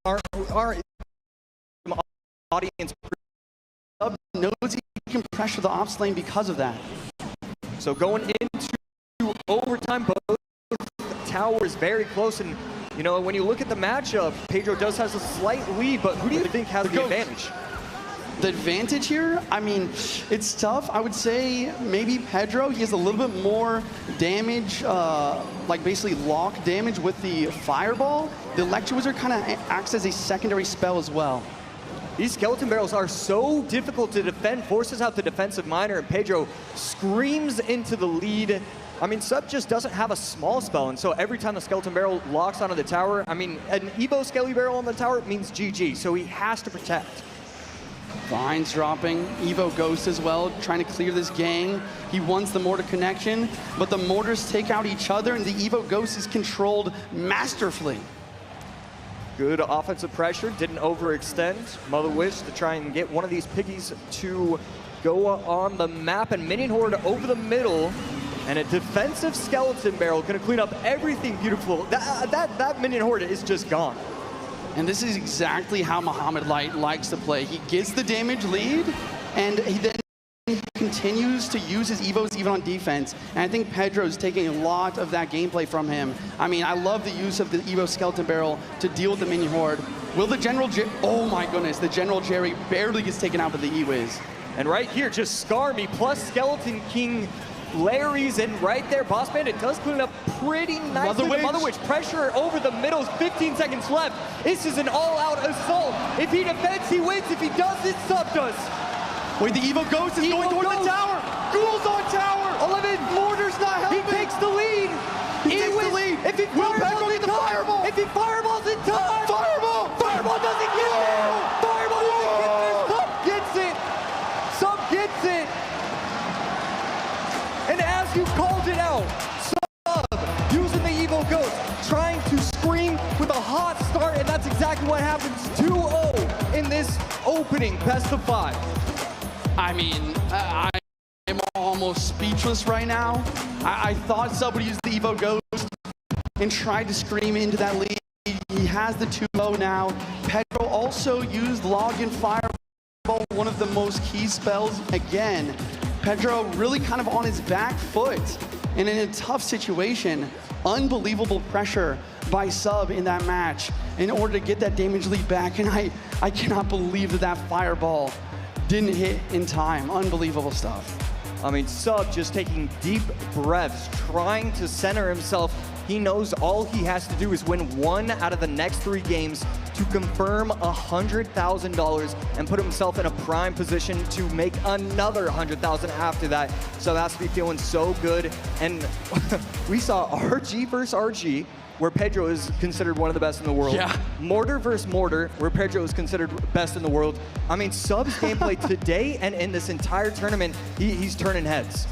Our audience knows he can pressure the ops lane because of that. So going into overtime, both towers very close, and you know, when you look at the matchup, Pedro does has a slight lead, but who do you think has the advantage? The advantage here, I mean, it's tough. I would say maybe Pedro. He has a little bit more damage, like basically lock damage with the fireball. The Electro Wizard kind of acts as a secondary spell as well. These skeleton barrels are so difficult to defend, forces out the defensive miner, and Pedro screams into the lead. I mean, Sub just doesn't have a small spell, and so every time the skeleton barrel locks onto the tower, I mean, an Evo Skelly barrel on the tower means GG, so he has to protect. Vines dropping, Evo Ghost as well, trying to clear this gang. He wants the mortar connection, but the mortars take out each other, and the Evo Ghost is controlled masterfully. Good offensive pressure, didn't overextend. Mother Wish to try and get one of these piggies to go on the map, and Minion Horde over the middle, and a defensive skeleton barrel gonna clean up everything beautiful. That Minion Horde is just gone. And this is exactly how Muhammad Light likes to play. He gets the damage lead, and he then continues to use his Evos even on defense. And I think Pedro's taking a lot of that gameplay from him. I mean, I love the use of the Evo Skeleton Barrel to deal with the Minion Horde. Will the General oh my goodness, the General Jerry barely gets taken out by the E-Wiz. And right here, just Scar Me plus Skeleton King Larry's in right there. Boss Bandit does clean up pretty nicely. Mother Witch pressure over the middle, 15 seconds left. This is an all-out assault. If he defends, he wins. If he doesn't, Sub does. Wait, the Evo Ghost is going toward the tower. Ghoul's on tower. 11, Mortar's not helping. He takes the lead. He takes the lead. If he fireballs in time. If he fireballs in time. Fireball. Fireball doesn't get there. Fireball doesn't get there. Sub gets it. Sub gets it. And as you called it out, Sub using the Evo Ghost, trying to scream with a hot start, and that's exactly what happens. 2-0 in this opening best of 5. I mean, I'm almost speechless right now. I thought Sub would use the Evo Ghost and tried to scream into that lead. He has the 2-0 now. Pedro also used Login Fireball, one of the most key spells again. Pedro really kind of on his back foot and in a tough situation. Unbelievable pressure by Sub in that match in order to get that damage lead back. And I cannot believe that fireball didn't hit in time. Unbelievable stuff. I mean, Sub just taking deep breaths, trying to center himself. He knows all he has to do is win 1 out of the next 3 games to confirm $100,000 and put himself in a prime position to make another $100,000 after that. So that's to be feeling so good. And we saw RG versus RG, where Pedro is considered one of the best in the world. Yeah. Mortar versus Mortar, where Pedro is considered best in the world. I mean, Sub's gameplay today and in this entire tournament, he's turning heads.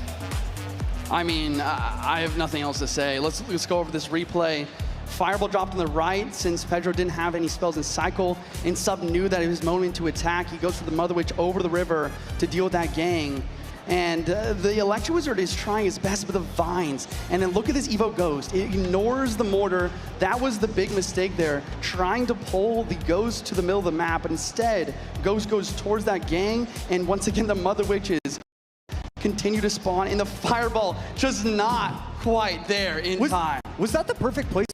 I mean, I have nothing else to say. Let's go over this replay. Fireball dropped on the right since Pedro didn't have any spells in cycle, and Sub knew that it was moment to attack. He goes for the Mother Witch over the river to deal with that gang. And the Electro Wizard is trying his best with the Vines. And then look at this Evo Ghost. It ignores the mortar. That was the big mistake there, trying to pull the Ghost to the middle of the map. But instead, Ghost goes towards that gang. And once again, the Mother Witches continue to spawn, and the Fireball just not quite there in time. Was that the perfect placement?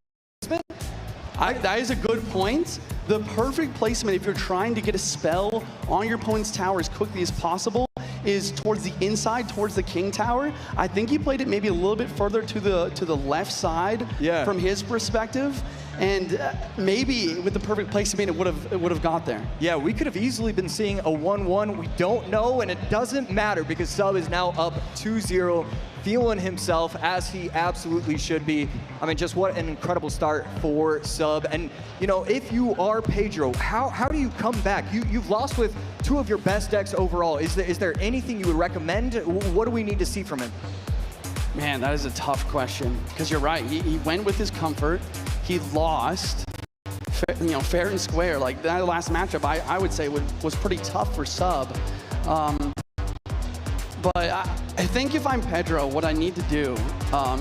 That is a good point. The perfect placement, if you're trying to get a spell on your opponent's tower as quickly as possible, is towards the inside, towards the King Tower. I think he played it maybe a little bit further to the left side from his perspective. And maybe with the perfect placement, it would have got there. Yeah, we could have easily been seeing a 1-1. We don't know, and it doesn't matter because Sub is now up 2-0, feeling himself as he absolutely should be. I mean, just what an incredible start for Sub. And you know, if you are Pedro, how do you come back? You've lost with 2 of your best decks overall. Is there anything you would recommend? What do we need to see from him? Man, that is a tough question, because you're right. He went with his comfort. He lost, fair and square. Like that last matchup, I would say was pretty tough for Sub. But I think if I'm Pedro, what I need to do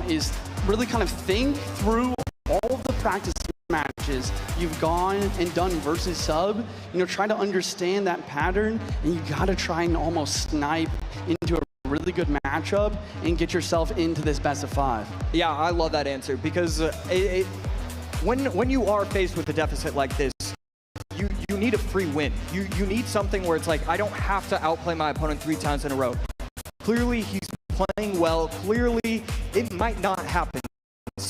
is really kind of think through all of the practice matches you've gone and done versus Sub, you know, try to understand that pattern, and you gotta try and almost snipe into a really good matchup and get yourself into this best of 5. Yeah, I love that answer because when you are faced with a deficit like this, you need a free win. You need something where it's like, I don't have to outplay my opponent 3 times in a row. Clearly, he's playing well. Clearly, it might not happen.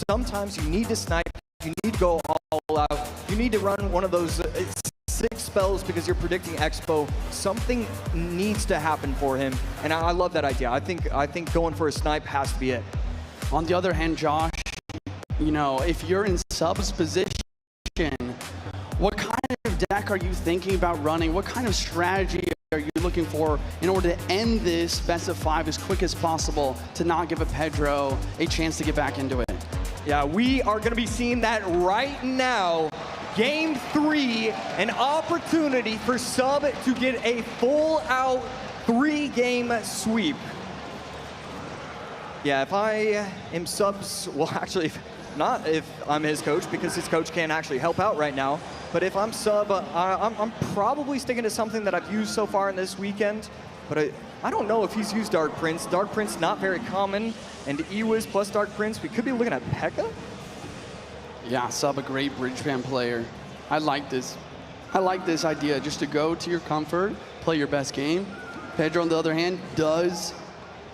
Sometimes you need to snipe. You need to go all out. You need to run one of those 6 spells because you're predicting Expo. Something needs to happen for him, and I love that idea. I think going for a snipe has to be it. On the other hand, Josh, you know, if you're in Sub's position, what kind of deck are you thinking about running? What kind of strategy are you looking for in order to end this best of 5 as quick as possible to not give a Pedro a chance to get back into it? Yeah, we are going to be seeing that right now. Game 3, an opportunity for Sub to get a full-out 3-game sweep. Yeah, if I am Sub's, well, actually, not if I'm his coach, because his coach can't actually help out right now. But if I'm Sub, I'm probably sticking to something that I've used so far in this weekend. But I don't know if he's used Dark Prince. Dark Prince, not very common. And Ewiz plus Dark Prince, we could be looking at P.E.K.K.A. Yeah, Sub, a great bridge ban player. I like this. I like this idea, just to go to your comfort, play your best game. Pedro, on the other hand, does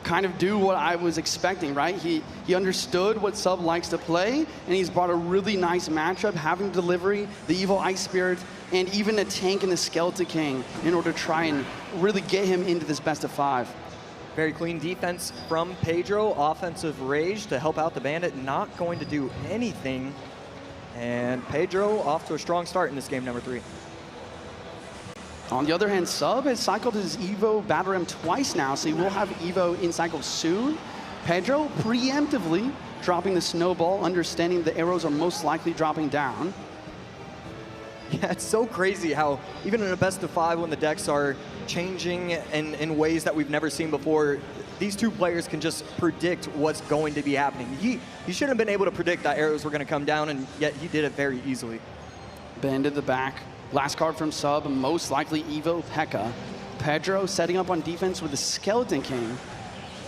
kind of do what I was expecting, right? He understood what Sub likes to play, and he's brought a really nice matchup, having delivery, the Evil Ice Spirit, and even a tank in the Skeleton King in order to try and really get him into this best of 5. Very clean defense from Pedro. Offensive rage to help out the Bandit. Not going to do anything. And Pedro off to a strong start in this game number 3. On the other hand, Sub has cycled his Evo Battle Ram twice now, so he will have Evo in cycle soon. Pedro preemptively dropping the snowball, understanding the arrows are most likely dropping down. Yeah, it's so crazy how even in a best of 5 when the decks are changing in ways that we've never seen before, these two players can just predict what's going to be happening. He shouldn't have been able to predict that arrows were going to come down, and yet he did it very easily. Bend at the back. Last card from Sub, most likely Evo P.E.K.K.A. Pedro setting up on defense with the Skeleton King.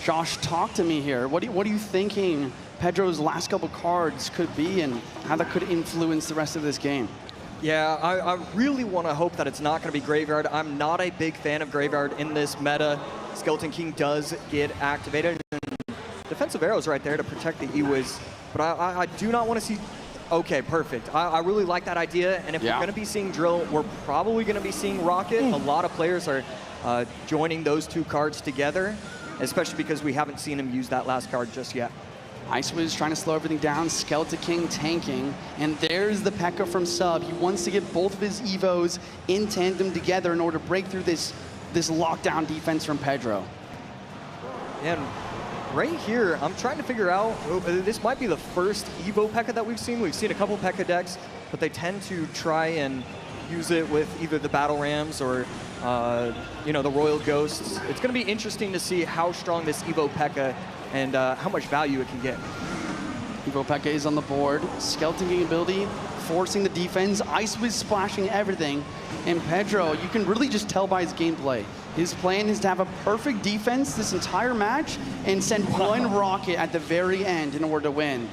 Josh, talk to me here. What are you thinking Pedro's last couple cards could be and how that could influence the rest of this game? Yeah, I really want to hope that it's not going to be Graveyard. I'm not a big fan of Graveyard in this meta. Skeleton King does get activated. Defensive arrows right there to protect the Ewiz. But I do not want to see... Okay, perfect. I really like that idea. And if we're going to be seeing Drill, we're probably going to be seeing Rocket. A lot of players are joining those two cards together, especially because we haven't seen him use that last card just yet. Icewiz trying to slow everything down, Skeleton King tanking, and there's the P.E.K.K.A. from Sub. He wants to get both of his Evos in tandem together in order to break through this lockdown defense from Pedro. And right here, I'm trying to figure out, this might be the first Evo P.E.K.K.A. that we've seen. We've seen a couple P.E.K.K.A. decks, but they tend to try and use it with either the Battle Rams or you know, the Royal Ghosts. It's going to be interesting to see how strong this Evo P.E.K.K.A. and how much value it can get. Evo P.E.K.K.A. is on the board. Skeleton King ability, forcing the defense. Icewiz splashing everything. And Pedro, you can really just tell by his gameplay. His plan is to have a perfect defense this entire match and send one rocket at the very end in order to win.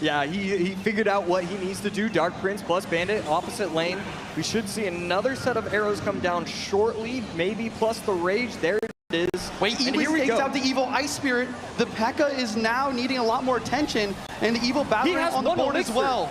Yeah, he figured out what he needs to do. Dark Prince plus Bandit, opposite lane. We should see another set of arrows come down shortly, maybe plus the Rage. There it is. Wait, Ewiz takes out the Evil Ice Spirit. The P.E.K.K.A. is now needing a lot more attention, and the Evil Battle Ram on the board as well.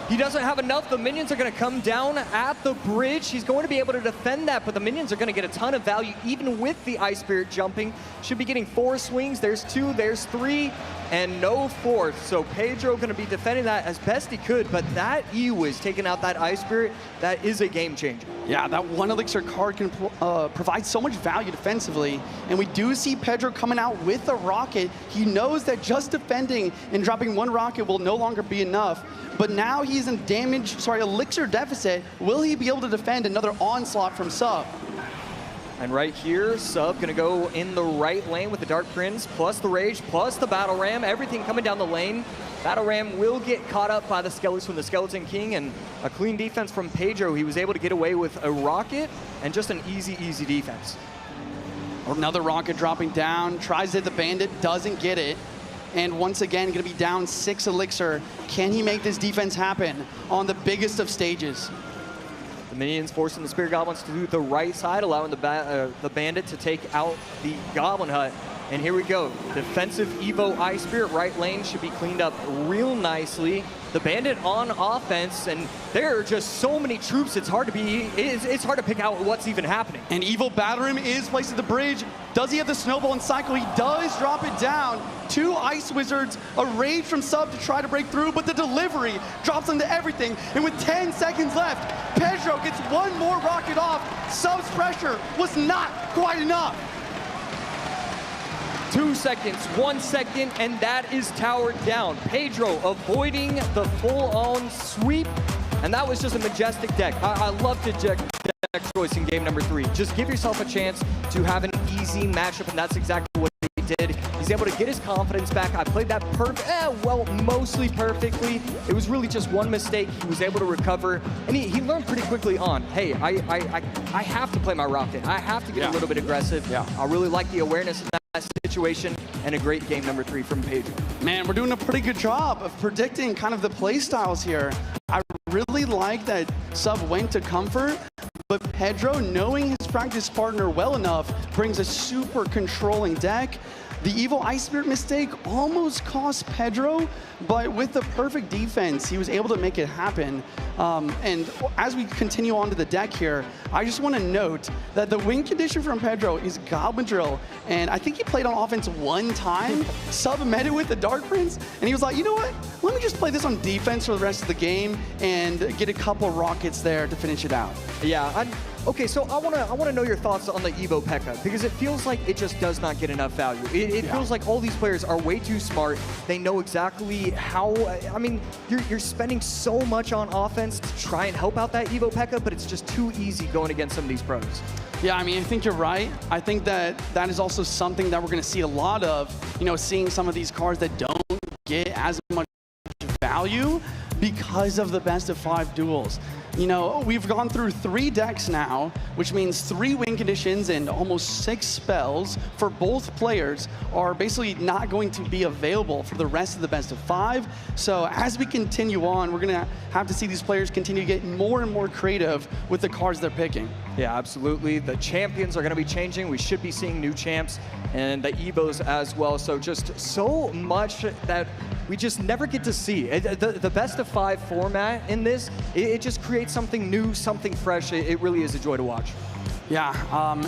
He doesn't have enough. The minions are going to come down at the bridge. He's going to be able to defend that, but the minions are going to get a ton of value, even with the Ice Spirit jumping. Should be getting 4 swings. There's 2, there's 3, and no 4th. So Pedro going to be defending that as best he could, but that Ewiz taking out that Ice Spirit, that is a game changer. Yeah, that 1 Elixir card can provide so much value defensively, and we do see Pedro coming out with a rocket. He knows that just defending and dropping 1 rocket will no longer be enough, but now he's in Elixir deficit. Will he be able to defend another onslaught from Sub? And right here, Sub gonna go in the right lane with the Dark Prince, plus the Rage, plus the Battle Ram, everything coming down the lane. Battle Ram will get caught up by the Skeletons from the Skeleton King, and a clean defense from Pedro. He was able to get away with a rocket and just an easy defense. Another rocket dropping down, tries to hit the bandit, doesn't get it. And once again, going to be down 6 elixir. Can he make this defense happen on the biggest of stages? The minions forcing the Spirit Goblins to do the right side, allowing the bandit to take out the Goblin Hut. And here we go. Defensive Evo Ice Spirit right lane should be cleaned up real nicely. The bandit on offense, and there are just so many troops. It's hard to pick out what's even happening. And Evil Battle Ram is placed at the bridge. Does he have the snowball and cycle? He does drop it down. 2 Ice Wizards, a raid from Sub to try to break through, but the delivery drops into everything. And with 10 seconds left, Pedro gets one more rocket off. Sub's pressure was not quite enough. 2 seconds, 1 second, and that is towered down. Pedro avoiding the full-on sweep, and that was just a majestic deck. I love the deck choice in game number 3. Just give yourself a chance to have an easy matchup, and that's exactly what he did. He's able to get his confidence back. I played that mostly perfectly. It was really just one mistake. He was able to recover, and he learned pretty quickly on, hey, I have to play my rocket. I have to get a little bit aggressive. Yeah. I really like the awareness of that situation, and a great game number 3 from Pedro. Man, we're doing a pretty good job of predicting kind of the play styles here. I really like that Sub went to comfort, but Pedro, knowing his practice partner well enough, brings a super controlling deck. The Evil Ice Spirit mistake almost cost Pedro, but with the perfect defense, he was able to make it happen. And as we continue on to the deck here, I just want to note that the win condition from Pedro is Goblin Drill, and I think he played on offense 1 time. Sub met it with the Dark Prince, and he was like, you know what? Let me just play this on defense for the rest of the game and get a couple rockets there to finish it out. Yeah. Okay, so I wanna know your thoughts on the Evo P.E.K.K.A. because it feels like it just does not get enough value. It feels like all these players are way too smart. They know exactly how. I mean, you're spending so much on offense to try and help out that Evo P.E.K.K.A., but it's just too easy going against some of these pros. Yeah, I mean, I think you're right. I think that is also something that we're going to see a lot of. You know, seeing some of these cards that don't get as much value because of the best of 5 duels. You know, we've gone through 3 decks now, which means 3 win conditions and almost 6 spells for both players are basically not going to be available for the rest of the best of 5. So as we continue on, we're going to have to see these players continue to get more and more creative with the cards they're picking. Yeah, absolutely. The champions are going to be changing. We should be seeing new champs and the Evos as well. So just so much that we just never get to see. The best of 5 format in this, it just creates something new, something fresh. It really is a joy to watch. Yeah,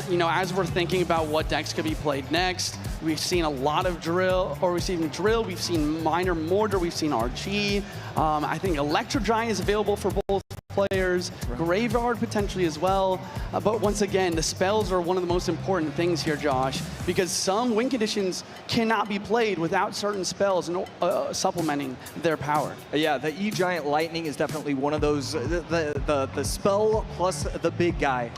you know, as we're thinking about what decks could be played next, we've seen a lot of drill, we've seen Minor Mortar, we've seen RG. I think Electro Giant is available for both players, Graveyard potentially as well. But once again, the spells are one of the most important things here, Josh, because some win conditions cannot be played without certain spells and supplementing their power. Yeah, the E-Giant Lightning is definitely one of those, the spell plus the big guy.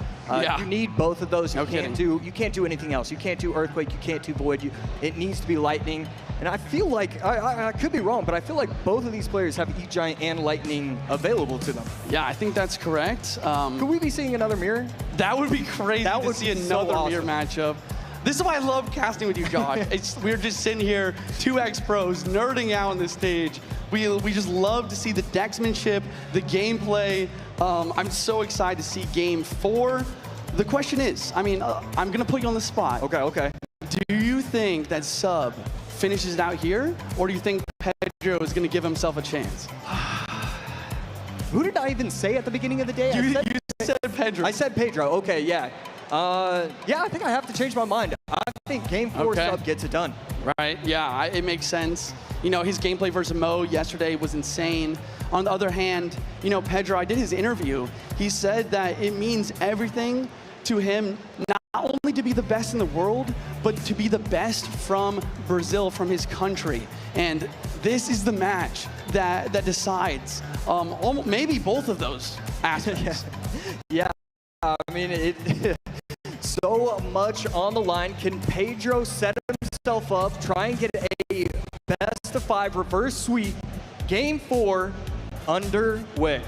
You need both of those. You can't do anything else. You can't do Earthquake, you can't do Void. It needs to be Lightning. And I feel like, I could be wrong, but I feel like both of these players have E-Giant and Lightning available to them. Yeah, I think that's correct. Could we be seeing another mirror? That would be crazy to see another mirror matchup. This is why I love casting with you, Josh. We're just sitting here, 2X pros, nerding out on this stage. We just love to see the decksmanship, the gameplay. I'm so excited to see game 4. The question is, I mean, I'm going to put you on the spot. Okay. Do you think that Sub finishes it out here, or do you think Pedro is going to give himself a chance? Who did I even say at the beginning of the day? You said Pedro. I said Pedro. Okay, yeah. Yeah, I think I have to change my mind. I think game 4 Sub gets it done. Right, yeah, it makes sense. You know, his gameplay versus Mo yesterday was insane. On the other hand, you know, Pedro, I did his interview. He said that it means everything to him not only to be the best in the world, but to be the best from Brazil, from his country. And this is the match that decides maybe both of those aspects. Yeah, I mean, so much on the line. Can Pedro set himself up, try and get a best of 5 reverse sweep, game 4 underway.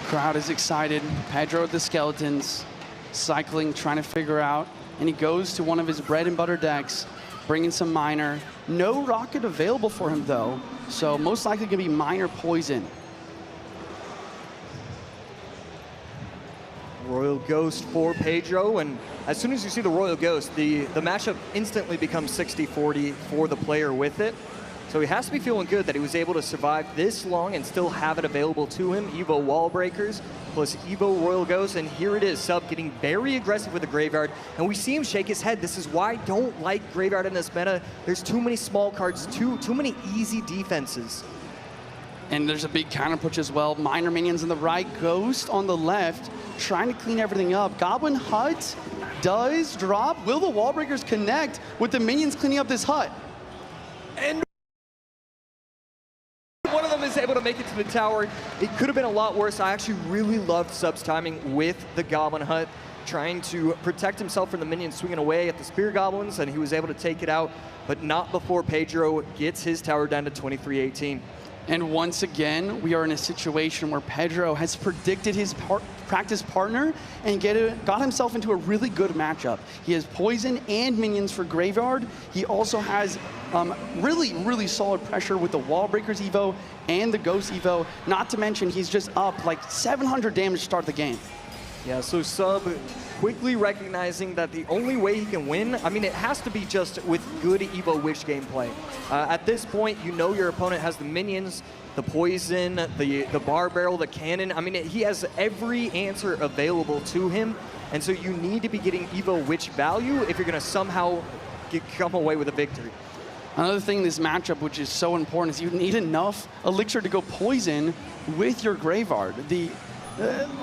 Crowd is excited. Pedro with the skeletons, cycling, trying to figure out, and he goes to one of his bread and butter decks, bringing some miner. No rocket available for him though, so most likely gonna be miner poison. Royal Ghost for Pedro, and as soon as you see the Royal Ghost, the matchup instantly becomes 60-40 for the player with it. So he has to be feeling good that he was able to survive this long and still have it available to him. Evo Wall Breakers plus Evo Royal Ghost, and here it is, Sub getting very aggressive with the Graveyard, and we see him shake his head. This is why I don't like Graveyard in this meta. There's too many small cards, too many easy defenses. And there's a big counter push as well. Miner minions on the right, Ghost on the left, trying to clean everything up. Goblin Hut does drop. Will the Wall Breakers connect with the minions cleaning up this hut? And one of them is able to make it to the tower. It could have been a lot worse. I actually really loved Sub's timing with the Goblin Hut, trying to protect himself from the minions swinging away at the Spear Goblins, and he was able to take it out, but not before Pedro gets his tower down to 23-18. And once again, we are in a situation where Pedro has predicted his practice partner and got himself into a really good matchup. He has poison and minions for Graveyard. He also has really solid pressure with the Wall Breakers Evo and the Ghost Evo. Not to mention, he's just up like 700 damage to start the game. Yeah, so Sub quickly recognizing that the only way he can win, I mean, it has to be just with good Evo Witch gameplay. At this point, you know your opponent has the minions, the poison, the bar barrel, the cannon. I mean, he has every answer available to him, and so you need to be getting Evo Witch value if you're going to somehow come away with a victory. Another thing in this matchup, which is so important, is you need enough elixir to go poison with your Graveyard.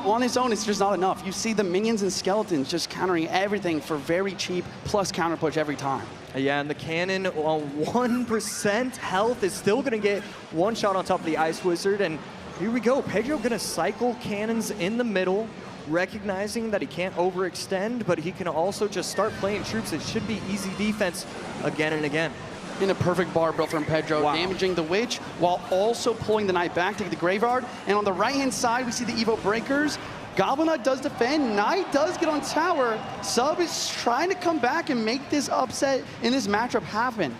On his own, it's just not enough. You see the minions and skeletons just countering everything for very cheap, plus counter push every time. Yeah, and the cannon on 1% health is still going to get one shot on top of the Ice Wizard. And here we go. Pedro going to cycle cannons in the middle, recognizing that he can't overextend, but he can also just start playing troops. It should be easy defense again and again. In a perfect bar barrel from Pedro, wow. Damaging the Witch while also pulling the Knight back to get the Graveyard. And on the right-hand side, we see the Evo Breakers. Goblin Knight does defend, Knight does get on tower. Sub is trying to come back and make this upset in this matchup happen.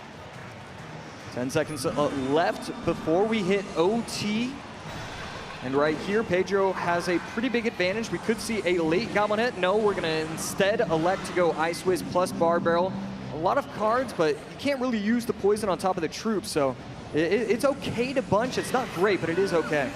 10 seconds left before we hit OT. And right here, Pedro has a pretty big advantage. We could see a late Goblin hit. No, we're gonna instead elect to go Ice Wiz plus Bar Barrel. A lot of cards, but you can't really use the poison on top of the troops, so it's okay to bunch. It's not great, but it is okay.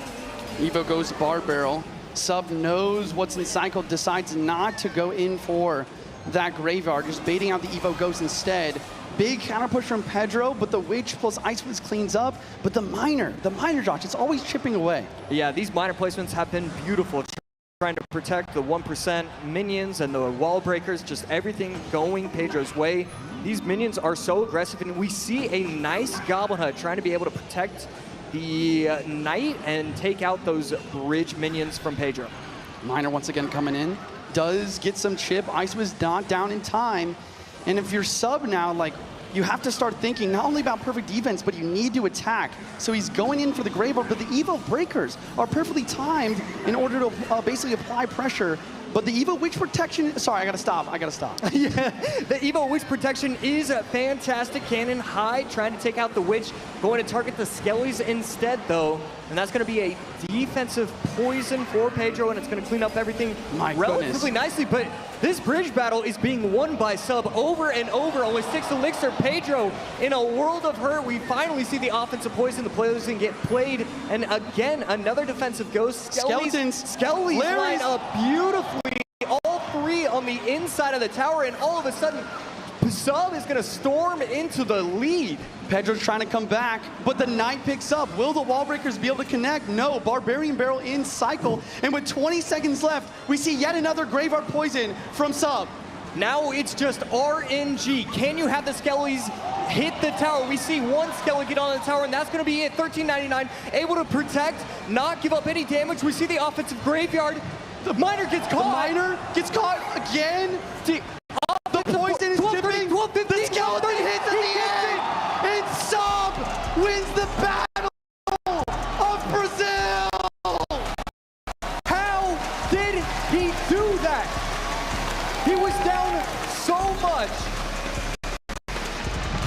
Evo goes Bar Barrel. Sub knows what's in cycle, decides not to go in for that Graveyard, just baiting out the Evo Ghost instead. Big counter push from Pedro, but the Witch plus Ice Wiz cleans up. But the Miner, Josh, it's always chipping away. Yeah, these Miner placements have been beautiful. Trying to protect the 1% minions and the Wall Breakers, just everything going Pedro's way. These minions are so aggressive, and we see a nice Goblin Hut trying to be able to protect the Knight and take out those bridge minions from Pedro. Miner once again coming in, does get some chip. Ice was not down in time. And if you're Sub now, like, you have to start thinking not only about perfect defense, but you need to attack. So he's going in for the Graveyard, but the Evo Breakers are perfectly timed in order to basically apply pressure. But the Evo Witch Protection, sorry, I gotta stop. Yeah, the Evo Witch Protection is a fantastic. Cannon high, trying to take out the Witch, going to target the Skellies instead though. And that's gonna be a defensive poison for Pedro, and it's gonna clean up everything relatively nicely. But this bridge battle is being won by Sub over and over. Only 6 elixir. Pedro in a world of hurt. We finally see the offensive poison. The poison get played. And again, another defensive ghost. Skellies line up beautifully. All 3 on the inside of the tower. And all of a sudden, Sub is going to storm into the lead. Pedro's trying to come back, but the Knight picks up. Will the Wall Breakers be able to connect? No. Barbarian Barrel in cycle. And with 20 seconds left, we see yet another Graveyard poison from Sub. Now it's just RNG. Can you have the Skellies hit the tower? We see one Skelly get on the tower, and that's going to be it. 1399, able to protect, not give up any damage. We see the offensive Graveyard. The Miner gets caught. The Miner gets caught again. The poison is chipping. 12-15. did he do that? He was down so much.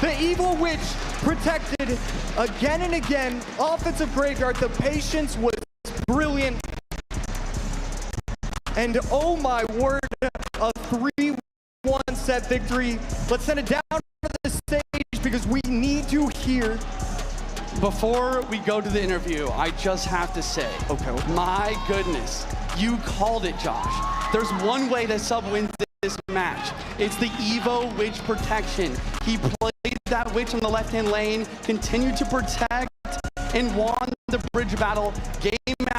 The Evil Witch protected again and again. Offensive graveyard, the patience was brilliant. And oh my word, a 3-1 set victory. Let's send it down to the stage because we need to hear. Before we go to the interview, I just have to say, my goodness, you called it, Josh. There's one way that Sub wins this match. It's the Evo Witch protection. He played that Witch on the left-hand lane, continued to protect, and won the bridge battle game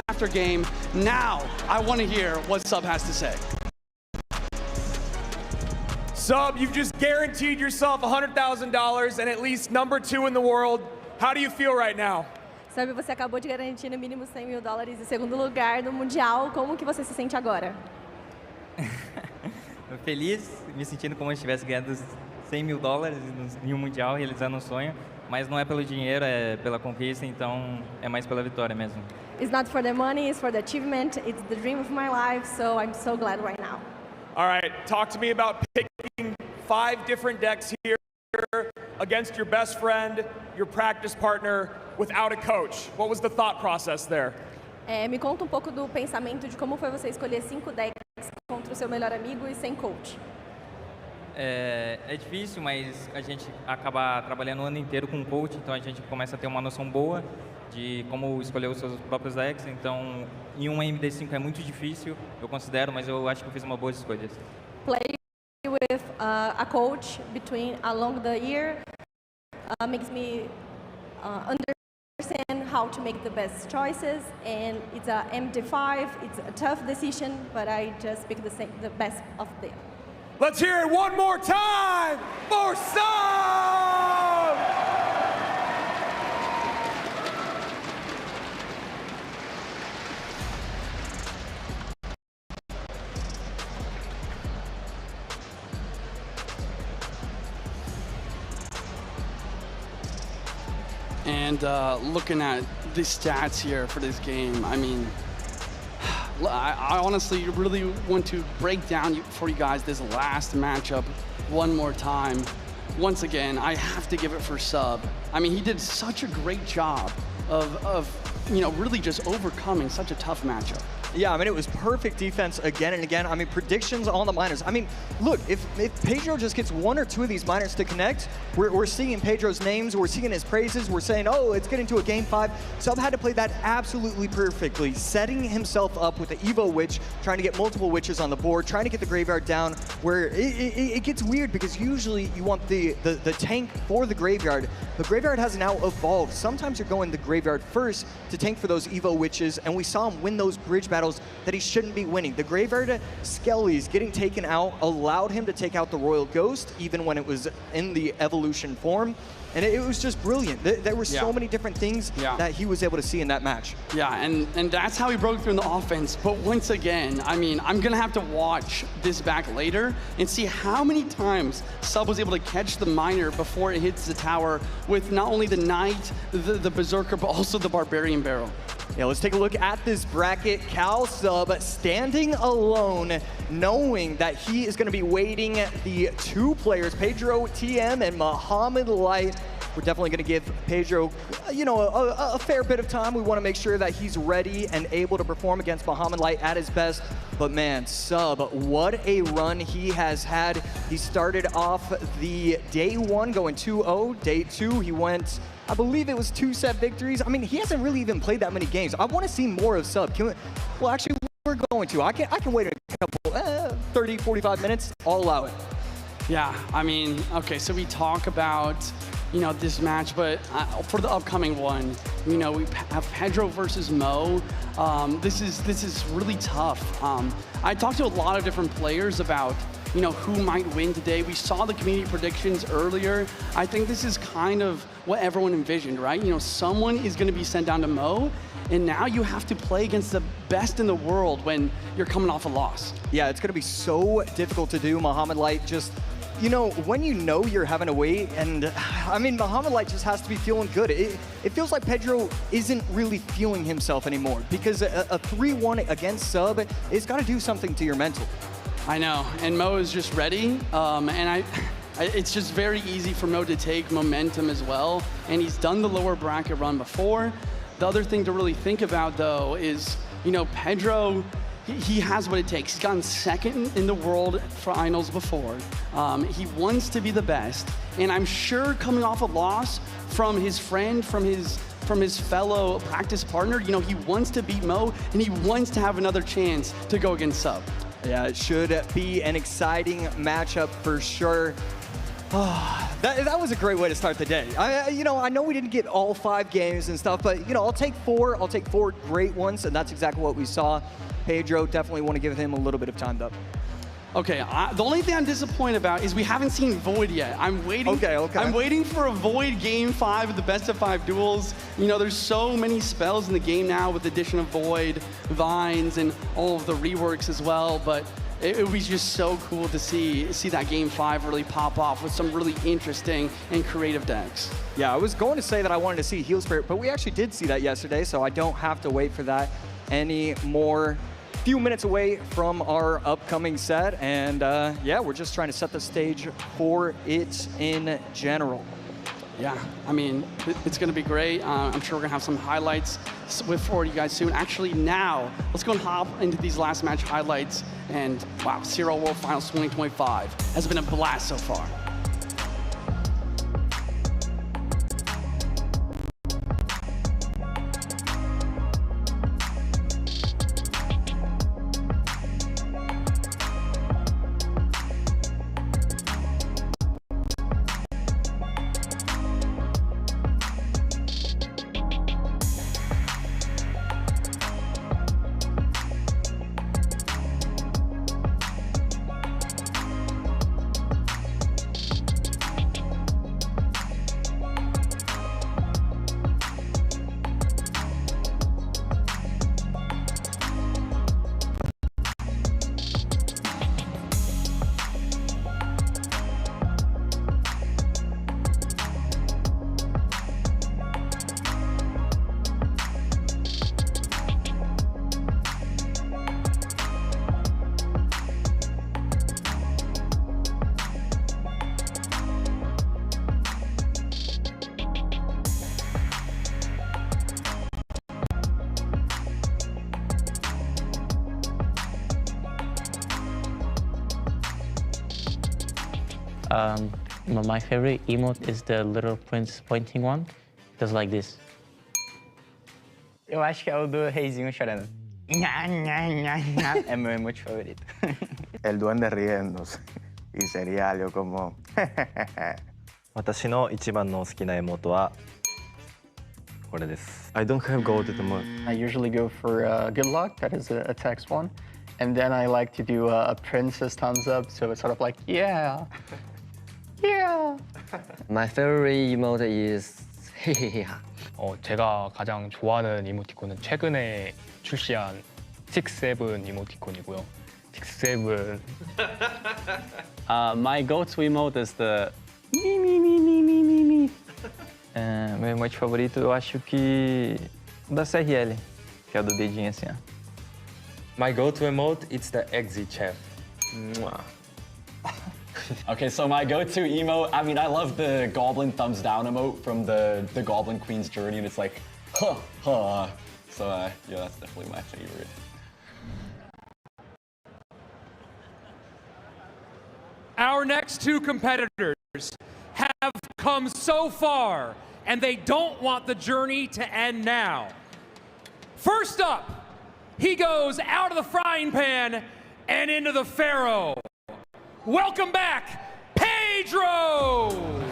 after game. Now, I want to hear what Sub has to say. Sub, you've just guaranteed yourself $100,000 and at least #2 in the world. How do you feel right now? Sabe, você acabou de garantir no mínimo $100 mil em segundo lugar no Mundial. Como que você se sente agora? Feliz, me sentindo como se estivesse ganhando $100 mil em um Mundial, realizando um sonho. Mas não é pelo dinheiro, é pela conquista, então é mais pela vitória mesmo. It's not for the money, it's for the achievement. It's the dream of my life, so I'm so glad right now. All right, talk to me about picking 5 different decks here against your best friend, your practice partner, without a coach. What was the thought process there? Me conta pouco do pensamento de como foi você escolher 5 decks contra o seu melhor amigo e sem coach. É difícil, mas a gente acaba trabalhando o ano inteiro com um coach, então a gente começa a ter uma noção boa de como escolher os seus próprios decks. Então, em um MD5 é muito difícil, eu considero, mas eu acho que eu fiz uma boa escolha. Play with a coach along the year makes me understand how to make the best choices, and it's a MD5. It's a tough decision, but I just pick the best of them. Let's hear it one more time for Sub! And looking at the stats here for this game, I mean, I honestly really want to break down for you guys this last matchup one more time. Once again, I have to give it for Sub. I mean, he did such a great job of really just overcoming such a tough matchup. Yeah, I mean, it was perfect defense again and again. I mean, predictions on the minors. I mean, look, if Pedro just gets 1 or 2 of these minors to connect, we're seeing Pedro's names, we're seeing his praises, we're saying, oh, it's getting to a game 5. Sub had to play that absolutely perfectly, setting himself up with the Evo Witch, trying to get multiple Witches on the board, trying to get the graveyard down, where it gets weird because usually you want the tank for the graveyard. The graveyard has now evolved. Sometimes you're going the graveyard first to tank for those Evo Witches, and we saw him win those bridge battles that he shouldn't be winning. The graveyard Skellies getting taken out allowed him to take out the Royal Ghost, even when it was in the evolution form. And it was just brilliant. There were so many different things that he was able to see in that match. Yeah, and that's how he broke through in the offense. But once again, I mean, I'm going to have to watch this back later and see how many times Sub was able to catch the miner before it hits the tower with not only the Knight, the Berserker, but also the Barbarian Barrel. Yeah, let's take a look at this bracket. Cal Sub standing alone, knowing that he is going to be waiting the 2 players, Pedro TM and Muhammad Light. We're definitely going to give Pedro, a fair bit of time. We want to make sure that he's ready and able to perform against Muhammad Light at his best. But man, Sub, what a run he has had. He started off the day 1 going 2-0. Day 2, he went, I believe it was 2 set victories. I mean, he hasn't really even played that many games. I want to see more of Sub. Well, actually, we're going to. I can wait a couple, 30, 45 minutes. I'll allow it. Yeah, I mean, okay, so we talk about this match, but for the upcoming one, we have Pedro versus Mo. This is really tough. I talked to a lot of different players about who might win today. We saw the community predictions earlier. I think this is kind of what everyone envisioned, right? Someone is going to be sent down to Mo, and now you have to play against the best in the world when you're coming off a loss. Yeah, it's going to be so difficult to do. Muhammad Light just you know, when you know you're having to wait, and I mean, Muhammad Light just has to be feeling good. It feels like Pedro isn't really feeling himself anymore because a 3-1 against sub, it's got to do something to your mental. I know, and Mo is just ready, and it's just very easy for Mo to take momentum as well, and he's done the lower bracket run before. The other thing to really think about, though, is, you know, Pedro, he has what it takes. He's gotten second in the world finals before. He wants to be the best, and I'm sure coming off a loss from his friend, from his fellow practice partner, you know, he wants to beat Mo, and he wants to have another chance to go against Sub. Yeah, it should be an exciting matchup for sure. That was a great way to start the day. You know, I know we didn't get all 5 games and stuff, but, you know, I'll take 4 great ones, and that's exactly what we saw. Pedro, definitely want to give him a little bit of time, though. Okay, the only thing I'm disappointed about is we haven't seen Void yet. I'm waiting. Okay. I'm waiting for a Void Game 5 of the best of 5 duels. You know, there's so many spells in the game now with the addition of Void, Vines, and all of the reworks as well, but it would be just so cool to see that Game 5 really pop off with some really interesting and creative decks. Yeah, I was going to say that I wanted to see Heal Spirit, but we actually did see that yesterday, so I don't have to wait for that anymore. Few minutes away from our upcoming set, and yeah, we're just trying to set the stage for it in general. Yeah, I mean, it's going to be great. I'm sure we're going to have some highlights for you guys soon. Actually, now, let's go and hop into these last match highlights. And wow, Serial World Finals 2025 has been a blast so far. My favorite emote is the little prince pointing one. It does like this. Eu acho que é o do reizinho chorando. É meu emote favorito. El duende riéndose. Y sería algo como... 私の一番の好きなエモートはこれです。I don't have gold emote. I usually go for good luck, that is a text one. And then I like to do a princess thumbs up, so it's sort of like, yeah. Yeah. My favorite emote is 헤헤헤하. 제가 가장 좋아하는 이모티콘은 최근에 출시한 6-7 이모티콘이고요. 6-7. My go-to emote is the mi. Meu emote favorito eu acho que o da CRL, que é o do dedinho assim, ó. My go-to emote, it's the exit chef. Okay, so my go-to emote, I mean, I love the Goblin thumbs down emote from the Goblin Queen's Journey, and it's like, huh. So, yeah, that's definitely my favorite. Our next 2 competitors have come so far, and they don't want the journey to end now. First up, he goes out of the frying pan and into the Pharaoh. Welcome back, Pedro!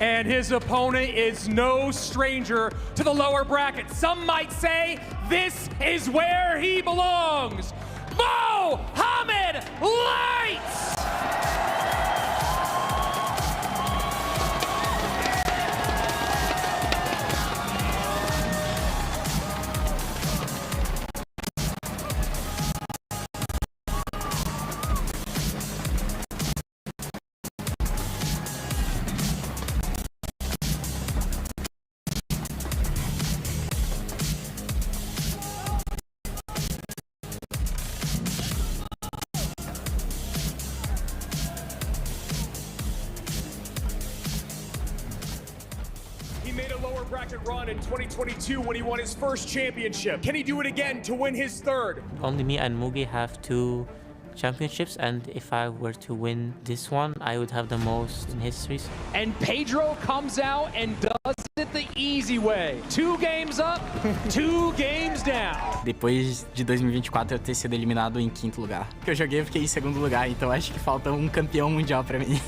And his opponent is no stranger to the lower bracket. Some might say this is where he belongs. Mohamed Light! He made a lower bracket run in 2022 when he won his first championship. Can he do it again to win his third? Only me and Mugi have 2 championships, and if I were to win this one, I would have the most in history. And Pedro comes out and does it the easy way. 2 games up, 2 games down. Depois de 2024 eu ter sido eliminado em 5º lugar. Que eu joguei, eu fiquei em 2º lugar, então acho que falta um campeão mundial pra mim.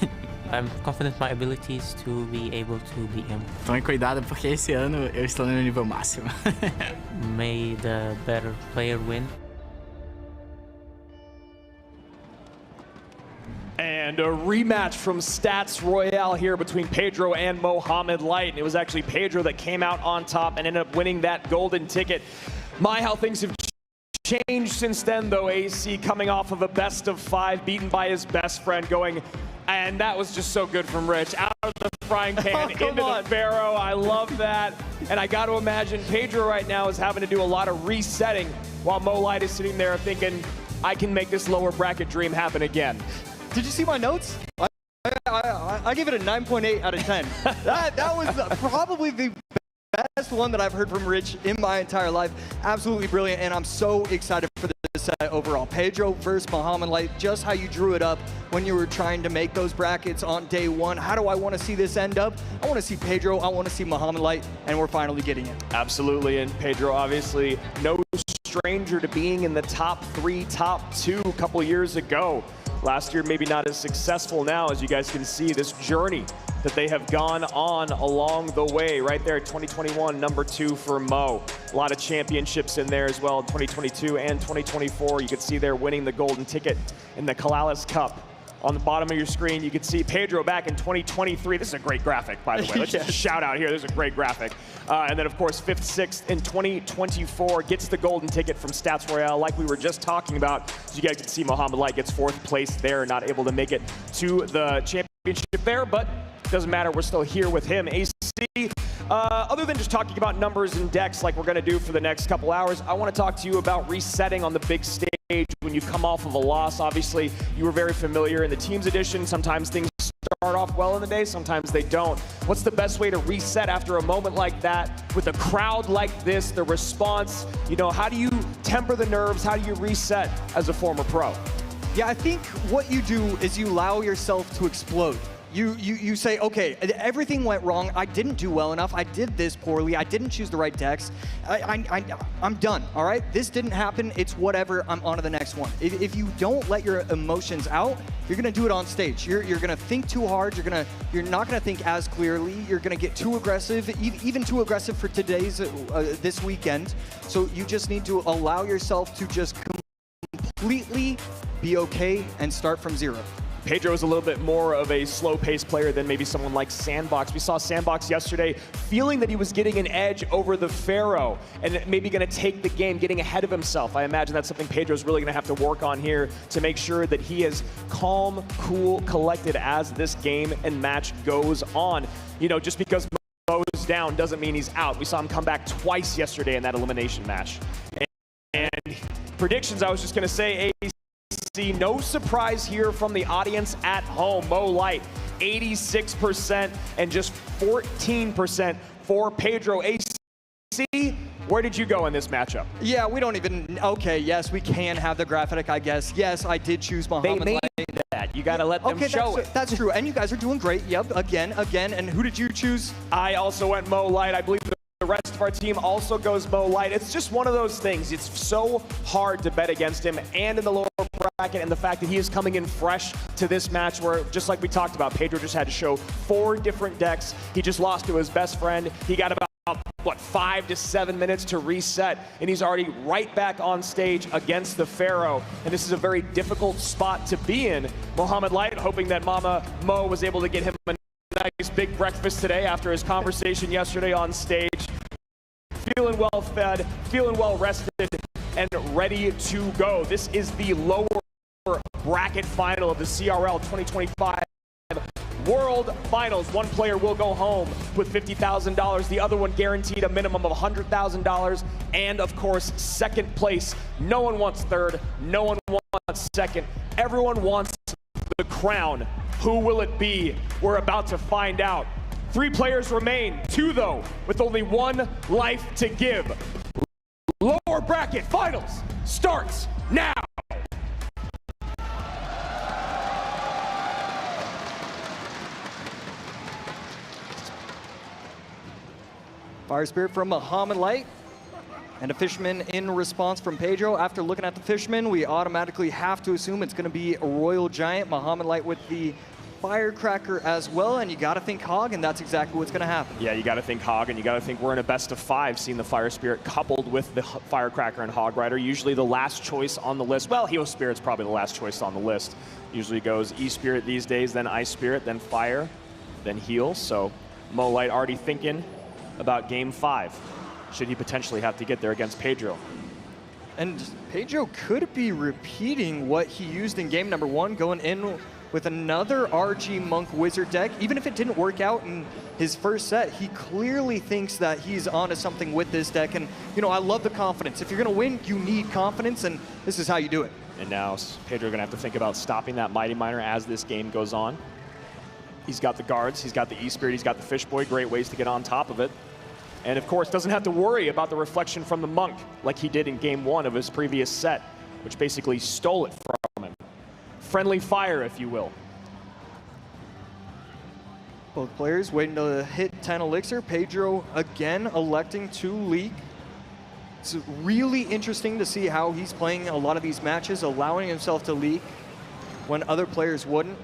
I'm confident in my abilities to be able to beat him. Tome cuidado porque esse ano eu estou no nível máximo. May the better player win. And a rematch from Stats Royale here between Pedro and Mohamed Light. It was actually Pedro that came out on top and ended up winning that golden ticket. How things have changed since then, though. AC coming off of a best of 5, beaten by his best friend, going, and that was just so good from Rich. Out of the frying pan into the Pharaoh. I love that. And I got to imagine Pedro right now is having to do a lot of resetting while Mo Light is sitting there thinking, I can make this lower bracket dream happen again. Did you see my notes? I give it a 9.8 out of 10. that was probably the best one that I've heard from Rich in my entire life. Absolutely brilliant, and I'm so excited for this set overall. Pedro versus Mohamed Light, just how you drew it up when you were trying to make those brackets on day 1. How do I want to see this end up? I want to see Pedro, I want to see Mohamed Light, and we're finally getting it. Absolutely, and Pedro obviously no stranger to being in the top 3, top 2 a couple of years ago. Last year, maybe not as successful now, as you guys can see, this journey that they have gone on along the way. Right there, 2021, number 2 for Mo. A lot of championships in there as well, 2022 and 2024. You can see they're winning the golden ticket in the Kalalis Cup. On the bottom of your screen, you can see Pedro back in 2023. This is a great graphic, by the way. Let's just shout out here. This is a great graphic. And then, of course, 5th, 6th in 2024 gets the golden ticket from Stats Royale, like we were just talking about. As you guys can see, Mohamed Light gets 4th place there, not able to make it to the championship there, but doesn't matter. We're still here with him. AC, other than just talking about numbers and decks like we're going to do for the next couple hours, I want to talk to you about resetting on the big stage when you've come off of a loss. Obviously, you were very familiar in the Teams Edition. Sometimes things start off well in the day, sometimes they don't. What's the best way to reset after a moment like that with a crowd like this, the response? You know, how do you temper the nerves? How do you reset as a former pro? Yeah, I think what you do is you allow yourself to explode. You say, okay, everything went wrong. I didn't do well enough. I did this poorly. I didn't choose the right decks. I'm done, all right? This didn't happen. It's whatever. I'm on to the next one. If you don't let your emotions out, you're going to do it on stage. You're going to think too hard. You're not going to think as clearly. You're going to get too aggressive, even too aggressive for today's, this weekend. So you just need to allow yourself to just completely be okay and start from 0. Pedro is a little bit more of a slow-paced player than maybe someone like Sandbox. We saw Sandbox yesterday feeling that he was getting an edge over the Pharaoh and maybe going to take the game, getting ahead of himself. I imagine that's something Pedro's really going to have to work on here to make sure that he is calm, cool, collected as this game and match goes on. You know, just because Mo's down doesn't mean he's out. We saw him come back twice yesterday in that elimination match. And predictions, I was just going to say, AC, no surprise here from the audience at home. Mo Light, 86% and just 14% for Pedro. AC, where did you go in this matchup? Yeah, we don't even, okay, yes, we can have the graphic, I guess. Yes, I did choose Mohamed Light. They made that. You got to let them show it. That's true, and you guys are doing great. Yep, again, and who did you choose? I also went Mo Light. I believe the rest of our team also goes Mo Light. It's just one of those things. It's so hard to bet against him, and in the lower bracket and the fact that he is coming in fresh to this match where, just like we talked about, Pedro just had to show 4 different decks. He just lost to his best friend. He got about, what, 5 to 7 minutes to reset, and he's already right back on stage against the Pharaoh. And this is a very difficult spot to be in. Mohamed Light hoping that Mama Mo was able to get him a nice big breakfast today after his conversation yesterday on stage. Feeling well fed, feeling well rested, and ready to go. This is the lower bracket final of the CRL 2025 World Finals. One player will go home with $50,000. The other one guaranteed a minimum of $100,000. And of course, second place. No one wants third. No one wants second. Everyone wants the crown. Who will it be? We're about to find out. 3 players remain, 2 though, with only 1 life to give. Lower bracket finals starts now. Fire Spirit from Mohamed Light. And a Fisherman in response from Pedro. After looking at the Fisherman, we automatically have to assume it's going to be a Royal Giant. Mohamed Light with the Firecracker as well, and you got to think Hog, and that's exactly what's going to happen. Yeah, you got to think Hog, and you got to think we're in a best of 5, seeing the Fire Spirit coupled with the Firecracker and Hog Rider. Usually the last choice on the list. Well, Heal Spirit's probably the last choice on the list. Usually goes E-Spirit these days, then Ice Spirit, then Fire, then Heal. So Mo Light already thinking about game 5. Should he potentially have to get there against Pedro? And Pedro could be repeating what he used in game number 1, going in with another RG Monk Wizard deck. Even if it didn't work out in his first set, he clearly thinks that he's onto something with this deck. And, you know, I love the confidence. If you're going to win, you need confidence, and this is how you do it. And now Pedro going to have to think about stopping that Mighty Miner as this game goes on. He's got the guards, he's got the E-Spirit, he's got the Fish Boy. Great ways to get on top of it. And, of course, doesn't have to worry about the reflection from the Monk like he did in game 1 of his previous set, which basically stole it from him. Friendly fire, if you will. Both players waiting to hit 10 Elixir. Pedro again electing to leak. It's really interesting to see how he's playing a lot of these matches, allowing himself to leak when other players wouldn't.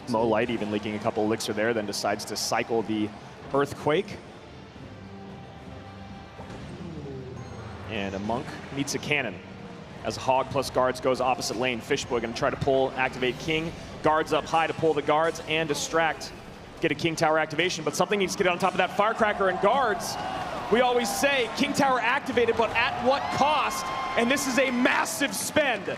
Mo Light even leaking a couple Elixir there, then decides to cycle the Earthquake. And a Monk meets a Cannon. As Hog plus Guards goes opposite lane, Fishboy going to try to pull, activate King. Guards up high to pull the Guards and distract, get a King Tower activation, but something needs to get on top of that Firecracker and Guards. We always say King Tower activated, but at what cost? And this is a massive spend.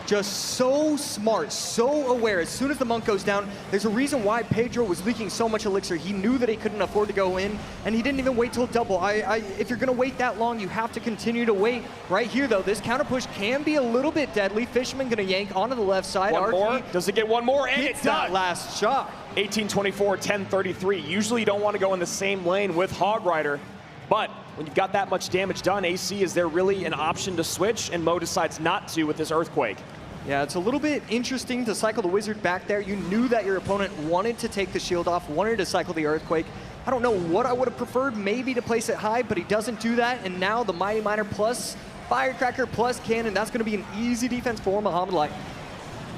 Just so smart, so aware. As soon as the Monk goes down, there's a reason why Pedro was leaking so much Elixir. He knew that he couldn't afford to go in, and he didn't even wait till double. If you're going to wait that long, you have to continue to wait. Right here, though, this counter push can be a little bit deadly. Fisherman going to yank onto the left side. One more. Does it get one more? And it's that last shot. 18-24, 10-33. Usually you don't want to go in the same lane with Hog Rider, but when you've got that much damage done, AC, is there really an option to switch? And Mo decides not to with this Earthquake. Yeah, it's a little bit interesting to cycle the Wizard back there. You knew that your opponent wanted to take the shield off, wanted to cycle the Earthquake. I don't know what I would have preferred, maybe to place it high, but he doesn't do that. And now the Mighty Miner plus Firecracker plus Cannon, that's going to be an easy defense for Mohamed Light.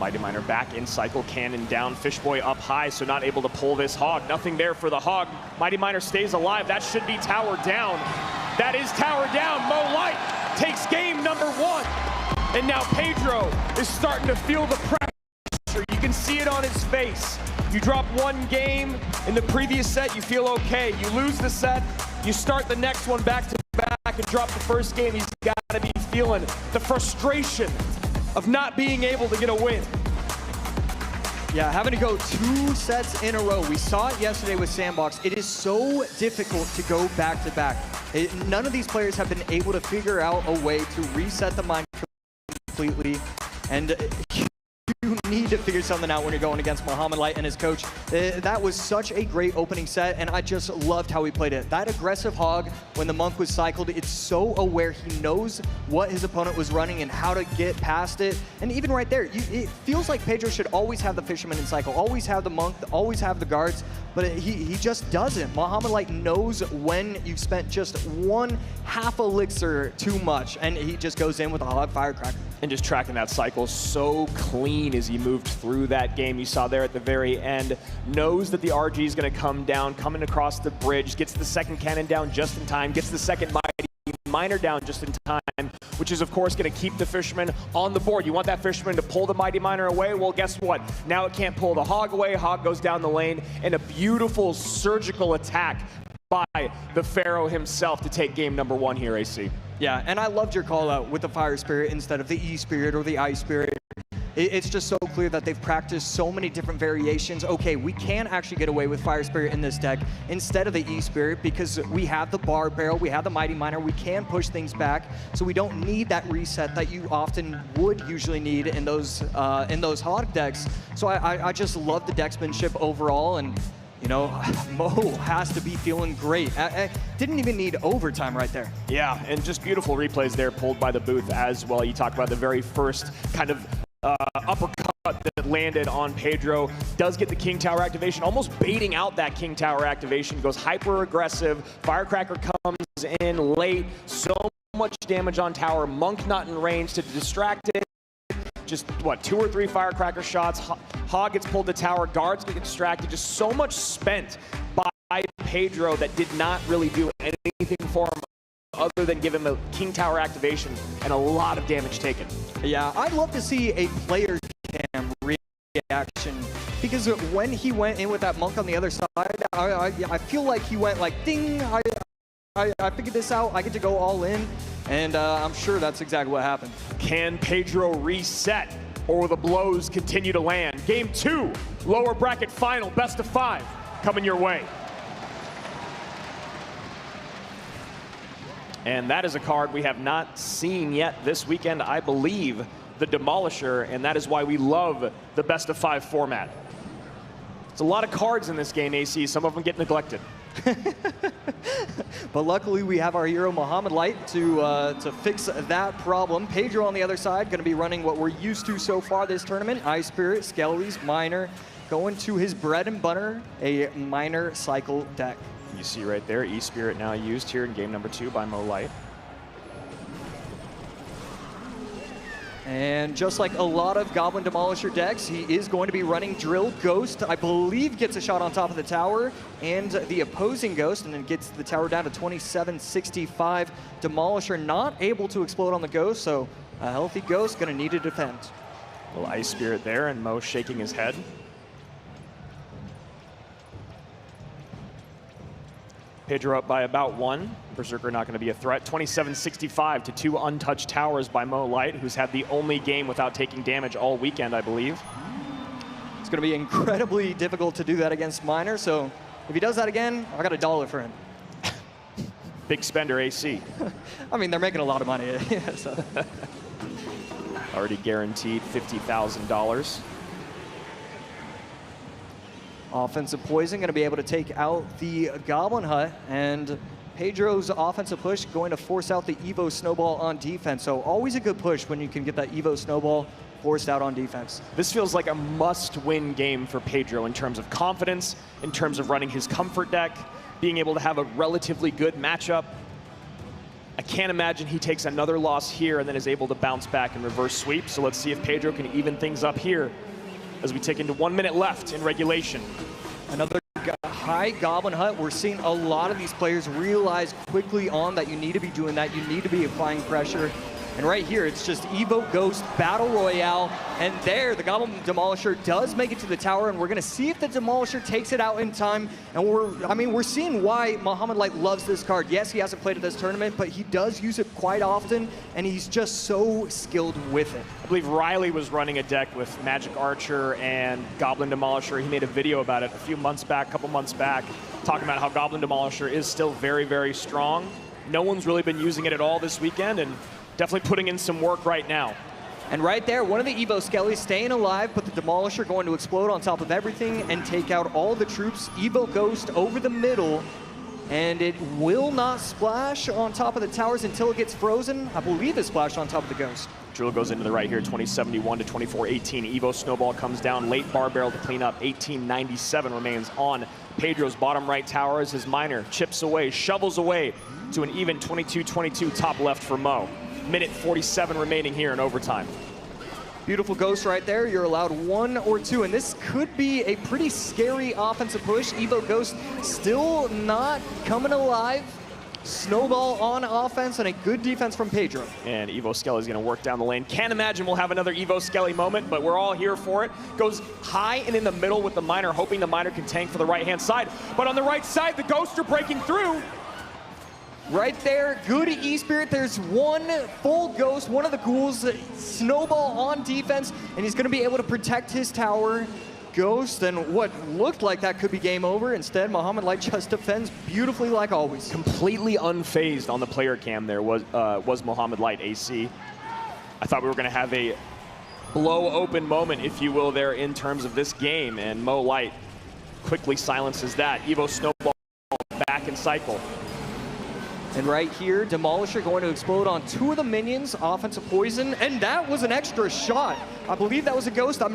Mighty Miner back in cycle, Cannon down, Fishboy up high, so not able to pull this Hog. Nothing there for the Hog. Mighty Miner stays alive. That should be tower down. That is tower down. Mo Light takes game number 1. And now Pedro is starting to feel the pressure. You can see it on his face. You drop 1 game in the previous set, you feel okay. You lose the set, you start the next one back to back and drop the first game. He's got to be feeling the frustration of not being able to get a win. Yeah, having to go 2 sets in a row. We saw it yesterday with Sandbox. It is so difficult to go back to back. None of these players have been able to figure out a way to reset the mind completely, and you need to figure something out when you're going against Mohamed Light and his coach. That was such a great opening set, and I just loved how he played it. That aggressive Hog, when the Monk was cycled, it's so aware. He knows what his opponent was running and how to get past it. And even right there, it feels like Pedro should always have the Fisherman in cycle, always have the Monk, always have the Guards. but he just doesn't. Muhammad Light knows when you've spent just one half elixir too much, and he just goes in with a hot firecracker. And just tracking that cycle so clean as he moved through that game. You saw there at the very end, knows that the RG is going to come down, coming across the bridge, gets the second cannon down just in time, gets the second mighty miner down just in time, which is of course going to keep the fisherman on the board. You want that fisherman to pull the mighty miner away? Well, guess what? Now it can't pull the hog away. Hog goes down the lane, and a beautiful surgical attack by the Pharaoh himself to take game number 1 here, AC. Yeah, and I loved your call out with the Fire Spirit instead of the E Spirit or the Ice Spirit. It's just so clear that they've practiced so many different variations. Okay, we can actually get away with Fire Spirit in this deck instead of the E Spirit because we have the Bar Barrel, we have the Mighty Miner, we can push things back, so we don't need that reset that you often would usually need in those hog decks. So I just love the decksmanship overall, and you know, Mo has to be feeling great. Didn't even need overtime right there. Yeah, and just beautiful replays there pulled by the booth as well. You talk about the very first kind of uppercut that landed on Pedro. Does get the King Tower activation, almost baiting out that King Tower activation. Goes hyper aggressive. Firecracker comes in late. So much damage on tower. Monk not in range to distract it. Just, what, 2 or 3 firecracker shots. Hog gets pulled to tower. Guards get distracted. Just so much spent by Pedro that did not really do anything for him other than give him a King Tower activation and a lot of damage taken. Yeah, I'd love to see a player cam reaction because when he went in with that Monk on the other side, I feel like he went like, ding, I figured this out, I get to go all in, and I'm sure that's exactly what happened. Can Pedro reset, or will the blows continue to land? Game 2, lower bracket final, best of 5, coming your way. And that is a card we have not seen yet this weekend, I believe, the Demolisher, and that is why we love the best of 5 format. It's a lot of cards in this game, AC. Some of them get neglected. But luckily we have our hero Muhammad Light to fix that problem. Pedro on the other side going to be running what we're used to so far this tournament. Ice Spirit, Skellies, Miner, going to his bread and butter, a Miner cycle deck. You see right there, E-Spirit now used here in game number 2 by Mo Light. And just like a lot of Goblin Demolisher decks, he is going to be running Drill. Ghost, I believe, gets a shot on top of the tower, and the opposing Ghost, and then gets the tower down to 2765. Demolisher not able to explode on the Ghost, so a healthy Ghost going to need to defend. A little Ice Spirit there, and Mo shaking his head. Pedro up by about 1. Berserker not going to be a threat. 2765 to 2 untouched towers by Mo Light, who's had the only game without taking damage all weekend, I believe. It's going to be incredibly difficult to do that against Miner, so if he does that again, I got $1 for him. Big spender, AC. I mean, they're making a lot of money. So. Already guaranteed $50,000. Offensive Poison going to be able to take out the Goblin Hut, and Pedro's offensive push going to force out the Evo Snowball on defense. So always a good push when you can get that Evo Snowball forced out on defense. This feels like a must-win game for Pedro in terms of confidence, in terms of running his comfort deck, being able to have a relatively good matchup. I can't imagine he takes another loss here and then is able to bounce back and reverse sweep. So let's see if Pedro can even things up here as we take into 1 minute left in regulation. Another high Goblin Hut. We're seeing a lot of these players realize quickly on that you need to be doing that. You need to be applying pressure. And right here, it's just Evo Ghost Battle Royale. And there, the Goblin Demolisher does make it to the tower, and we're going to see if the Demolisher takes it out in time. And we're seeing why Muhammad Light loves this card. Yes, he hasn't played at this tournament, but he does use it quite often, and he's just so skilled with it. I believe Riley was running a deck with Magic Archer and Goblin Demolisher. He made a video about it a couple months back, talking about how Goblin Demolisher is still very, very strong. No one's really been using it at all this weekend, and definitely putting in some work right now. And right there, one of the Evo Skellies staying alive, but the Demolisher going to explode on top of everything and take out all the troops. Evo Ghost over the middle, and it will not splash on top of the towers until it gets frozen. I believe it splashed on top of the Ghost. Drill goes into the right here, 2071 to 2418. Evo Snowball comes down, late Bar Barrel to clean up. 1897 remains on Pedro's bottom right tower as his miner chips away, shovels away to an even 22-22 top left for Mo. Minute 47 remaining here in overtime. Beautiful ghost right there. You're allowed 1 or 2, and this could be a pretty scary offensive push. Evo Ghost still not coming alive. Snowball on offense and a good defense from Pedro. And Evo Skelly's gonna work down the lane. Can't imagine we'll have another Evo Skelly moment, but we're all here for it. Goes high and in the middle with the miner, hoping the miner can tank for the right-hand side. But on the right side, the ghosts are breaking through. Right there, good E-Spirit. There's one full ghost, one of the ghouls. Snowball on defense, and he's gonna be able to protect his tower. Ghost, and what looked like that could be game over. Instead, Mohamed Light just defends beautifully like always. Completely unfazed on the player cam there was Mohamed Light, AC. I thought we were gonna have a blow open moment, if you will, there in terms of this game, and Mo Light quickly silences that. Evo Snowball back in cycle. And right here, Demolisher going to explode on 2 of the minions, offensive poison, and that was an extra shot. I believe that was a ghost. I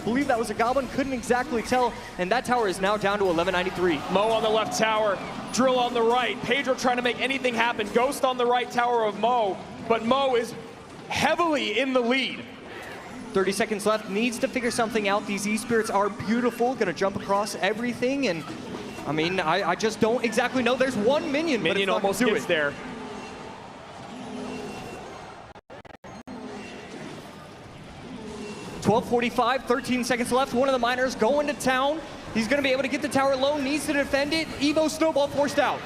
believe that was a goblin. Couldn't exactly tell. And that tower is now down to 1193. Mo on the left tower, drill on the right. Pedro trying to make anything happen. Ghost on the right tower of Mo, but Mo is heavily in the lead. 30 seconds left. Needs to figure something out. These E-Spirits are beautiful. Gonna jump across everything, and I mean, I just don't exactly know. There's one minion, but Minion almost gets there. $12:45, 13 seconds left. One of the miners going to town. He's going to be able to get the tower low, needs to defend it. Evo Snowball forced out.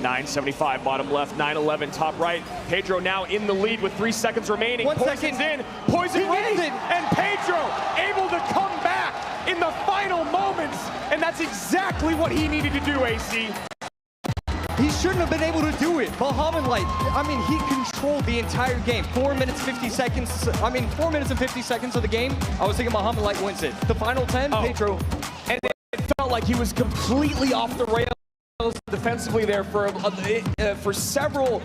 975 bottom left, 911 top right. Pedro now in the lead with 3 seconds remaining. Poison's in, poison wins, and Pedro able to come back in the final moments, and that's exactly what he needed to do, AC. He shouldn't have been able to do it. Mohamed Light, I mean, he controlled the entire game. 4 minutes, 50 seconds. 4 minutes and 50 seconds of the game. I was thinking Mohamed Light wins it. The final 10, Pedro. And it felt like he was completely off the rails defensively there for several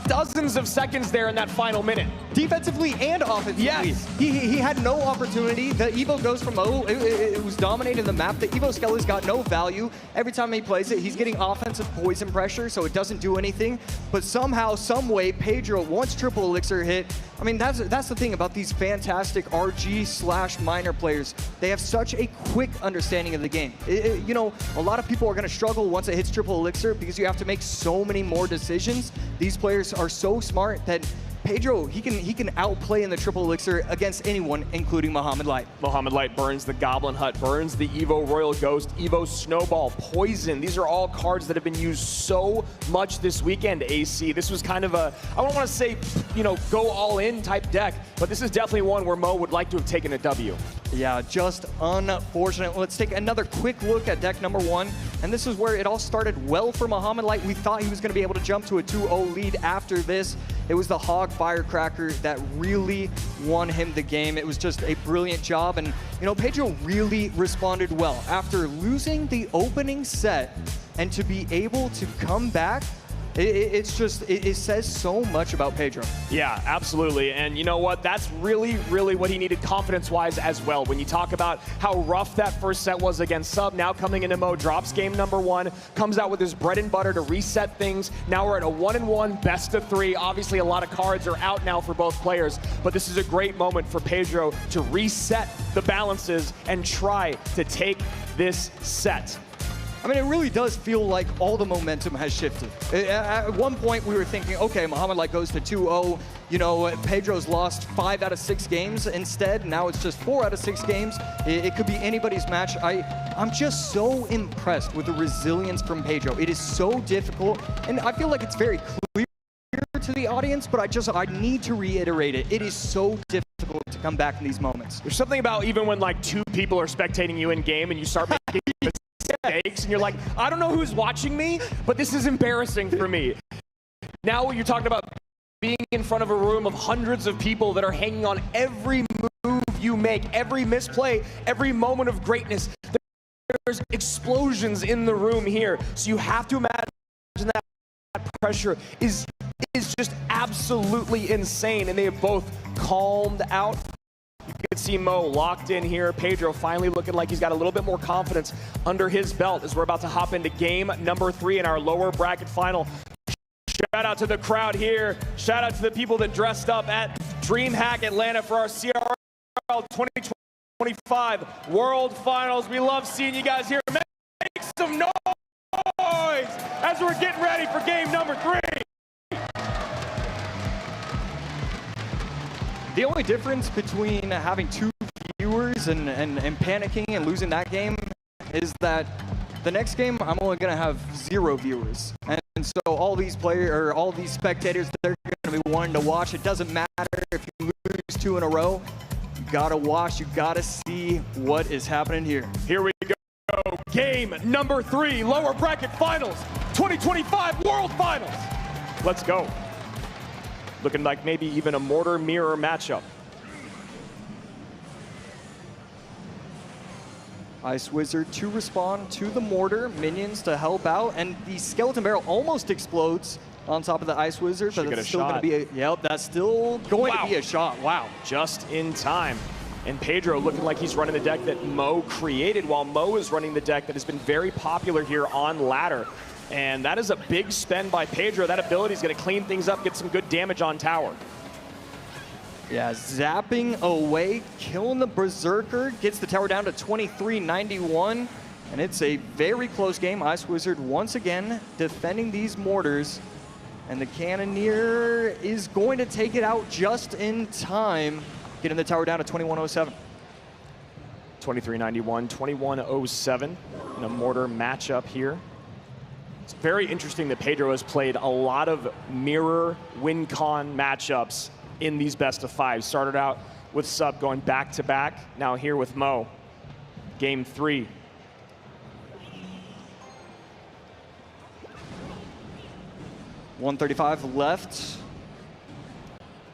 dozens of seconds there in that final minute. Defensively and offensively. Yes. He had no opportunity. The Evo goes from it was dominating the map. The Evo Skelly's got no value. Every time he plays it, he's getting offensive poison pressure, so it doesn't do anything. But somehow, some way, Pedro, once triple elixir hit, I mean, that's the thing about these fantastic RG/miner players. They have such a quick understanding of the game. You know, a lot of people are going to struggle once it hits triple elixir because you have to make so many more decisions. These players are so smart that Pedro, he can outplay in the triple elixir against anyone, including Mohamed Light. Mohamed Light burns the Goblin Hut, burns the Evo Royal Ghost, Evo Snowball, Poison. These are all cards that have been used so much this weekend, AC. This was kind of a, I don't want to say, you know, go all in type deck, but this is definitely one where Mo would like to have taken a W. Yeah, just unfortunate. Let's take another quick look at deck number 1. And this is where it all started well for Mohamed Light. We thought he was going to be able to jump to a 2-0 lead after this. It was the Hog Firecracker that really won him the game. It was just a brilliant job. And, you know, Pedro really responded well. After losing the opening set and to be able to come back, it says so much about Pedro. Yeah, absolutely. And you know what? That's really, really what he needed confidence-wise as well. When you talk about how rough that first set was against Sub, now coming into Mo, drops game number 1, comes out with his bread and butter to reset things. Now we're at a 1-1 best of 3. Obviously, a lot of cards are out now for both players, but this is a great moment for Pedro to reset the balances and try to take this set. I mean, it really does feel like all the momentum has shifted. At one point, we were thinking, okay, Mohamed Light goes to 2-0. You know, Pedro's lost 5 out of 6 games instead. Now it's just 4 out of 6 games. It could be anybody's match. I'm just so impressed with the resilience from Pedro. It is so difficult, and I feel like it's very clear to the audience, but I need to reiterate it. It is so difficult to come back in these moments. There's something about even when like 2 people are spectating you in game and you start making mistakes and you're like, I don't know who's watching me, but this is embarrassing for me. Now you're talking about being in front of a room of hundreds of people that are hanging on every move you make, every misplay, every moment of greatness. There's explosions in the room here. So you have to imagine that pressure is just absolutely insane, and they have both calmed out. You can see see Mo locked in here. Pedro finally looking like he's got a little bit more confidence under his belt as we're about to hop into game number 3 in our lower bracket final. Shout out to the crowd here. Shout out to the people that dressed up at DreamHack Atlanta for our CRL 2025 World Finals. We love seeing you guys here. Make some noise as we're getting ready for game number 3. The only difference between having 2 viewers and panicking and losing that game is that the next game I'm only going to have 0 viewers. And so all these all these spectators, they're going to be wanting to watch. It doesn't matter if you lose 2 in a row. You got to watch. You got to see what is happening here. Here we go. Game number 3, lower bracket finals, 2025 World Finals. Let's go. Looking like maybe even a mortar mirror matchup. Ice Wizard to respond to the mortar, minions to help out, and the skeleton barrel almost explodes on top of the Ice Wizard. Should But get that's a still going to shot. be a, yep, that's still going to be a shot. Wow. Just in time. And Pedro looking like he's running the deck that Mo created, while Mo is running the deck that has been very popular here on ladder. And that is a big spend by Pedro. That ability is going to clean things up, get some good damage on tower. Yeah, zapping away, killing the Berserker, gets the tower down to 2391, and it's a very close game. Ice Wizard once again defending these mortars, and the Cannoneer is going to take it out just in time, getting the tower down to 2107. 2391, 2107 in a mortar matchup here. It's very interesting that Pedro has played a lot of mirror win-con matchups in these best of 5. Started out with Sub going back to back, now here with Mo. Game 3. .135 left,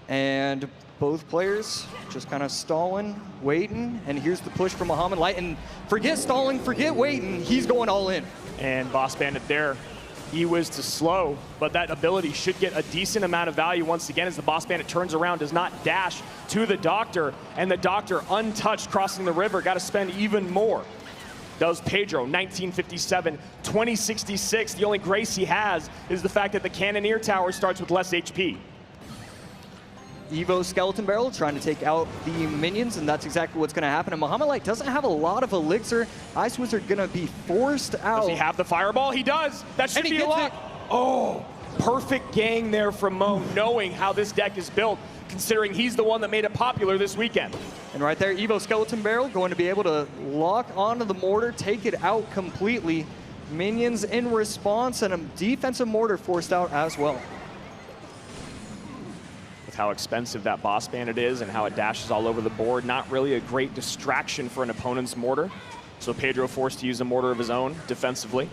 and both players just kind of stalling, waiting, and here's the push from Muhammad Light, and forget stalling, forget waiting, he's going all in. And Boss Bandit there. He was to slow, but that ability should get a decent amount of value once again as the Boss Bandit turns around, does not dash to the Doctor, and the Doctor untouched crossing the river, got to spend even more. Does Pedro, 1957, 2066. The only grace he has is the fact that the Cannoneer Tower starts with less HP. Evo Skeleton Barrel trying to take out the minions, and that's exactly what's going to happen. And Muhammad Light doesn't have a lot of elixir. Ice Wizard going to be forced out. Does he have the fireball? He does. That should be a lot. Oh, perfect gang there from Mo, knowing how this deck is built, considering he's the one that made it popular this weekend. And right there, Evo Skeleton Barrel going to be able to lock onto the mortar, take it out completely. Minions in response, and a defensive mortar forced out as well. How expensive that Boss Bandit is and how it dashes all over the board. Not really a great distraction for an opponent's mortar. So Pedro forced to use a mortar of his own defensively.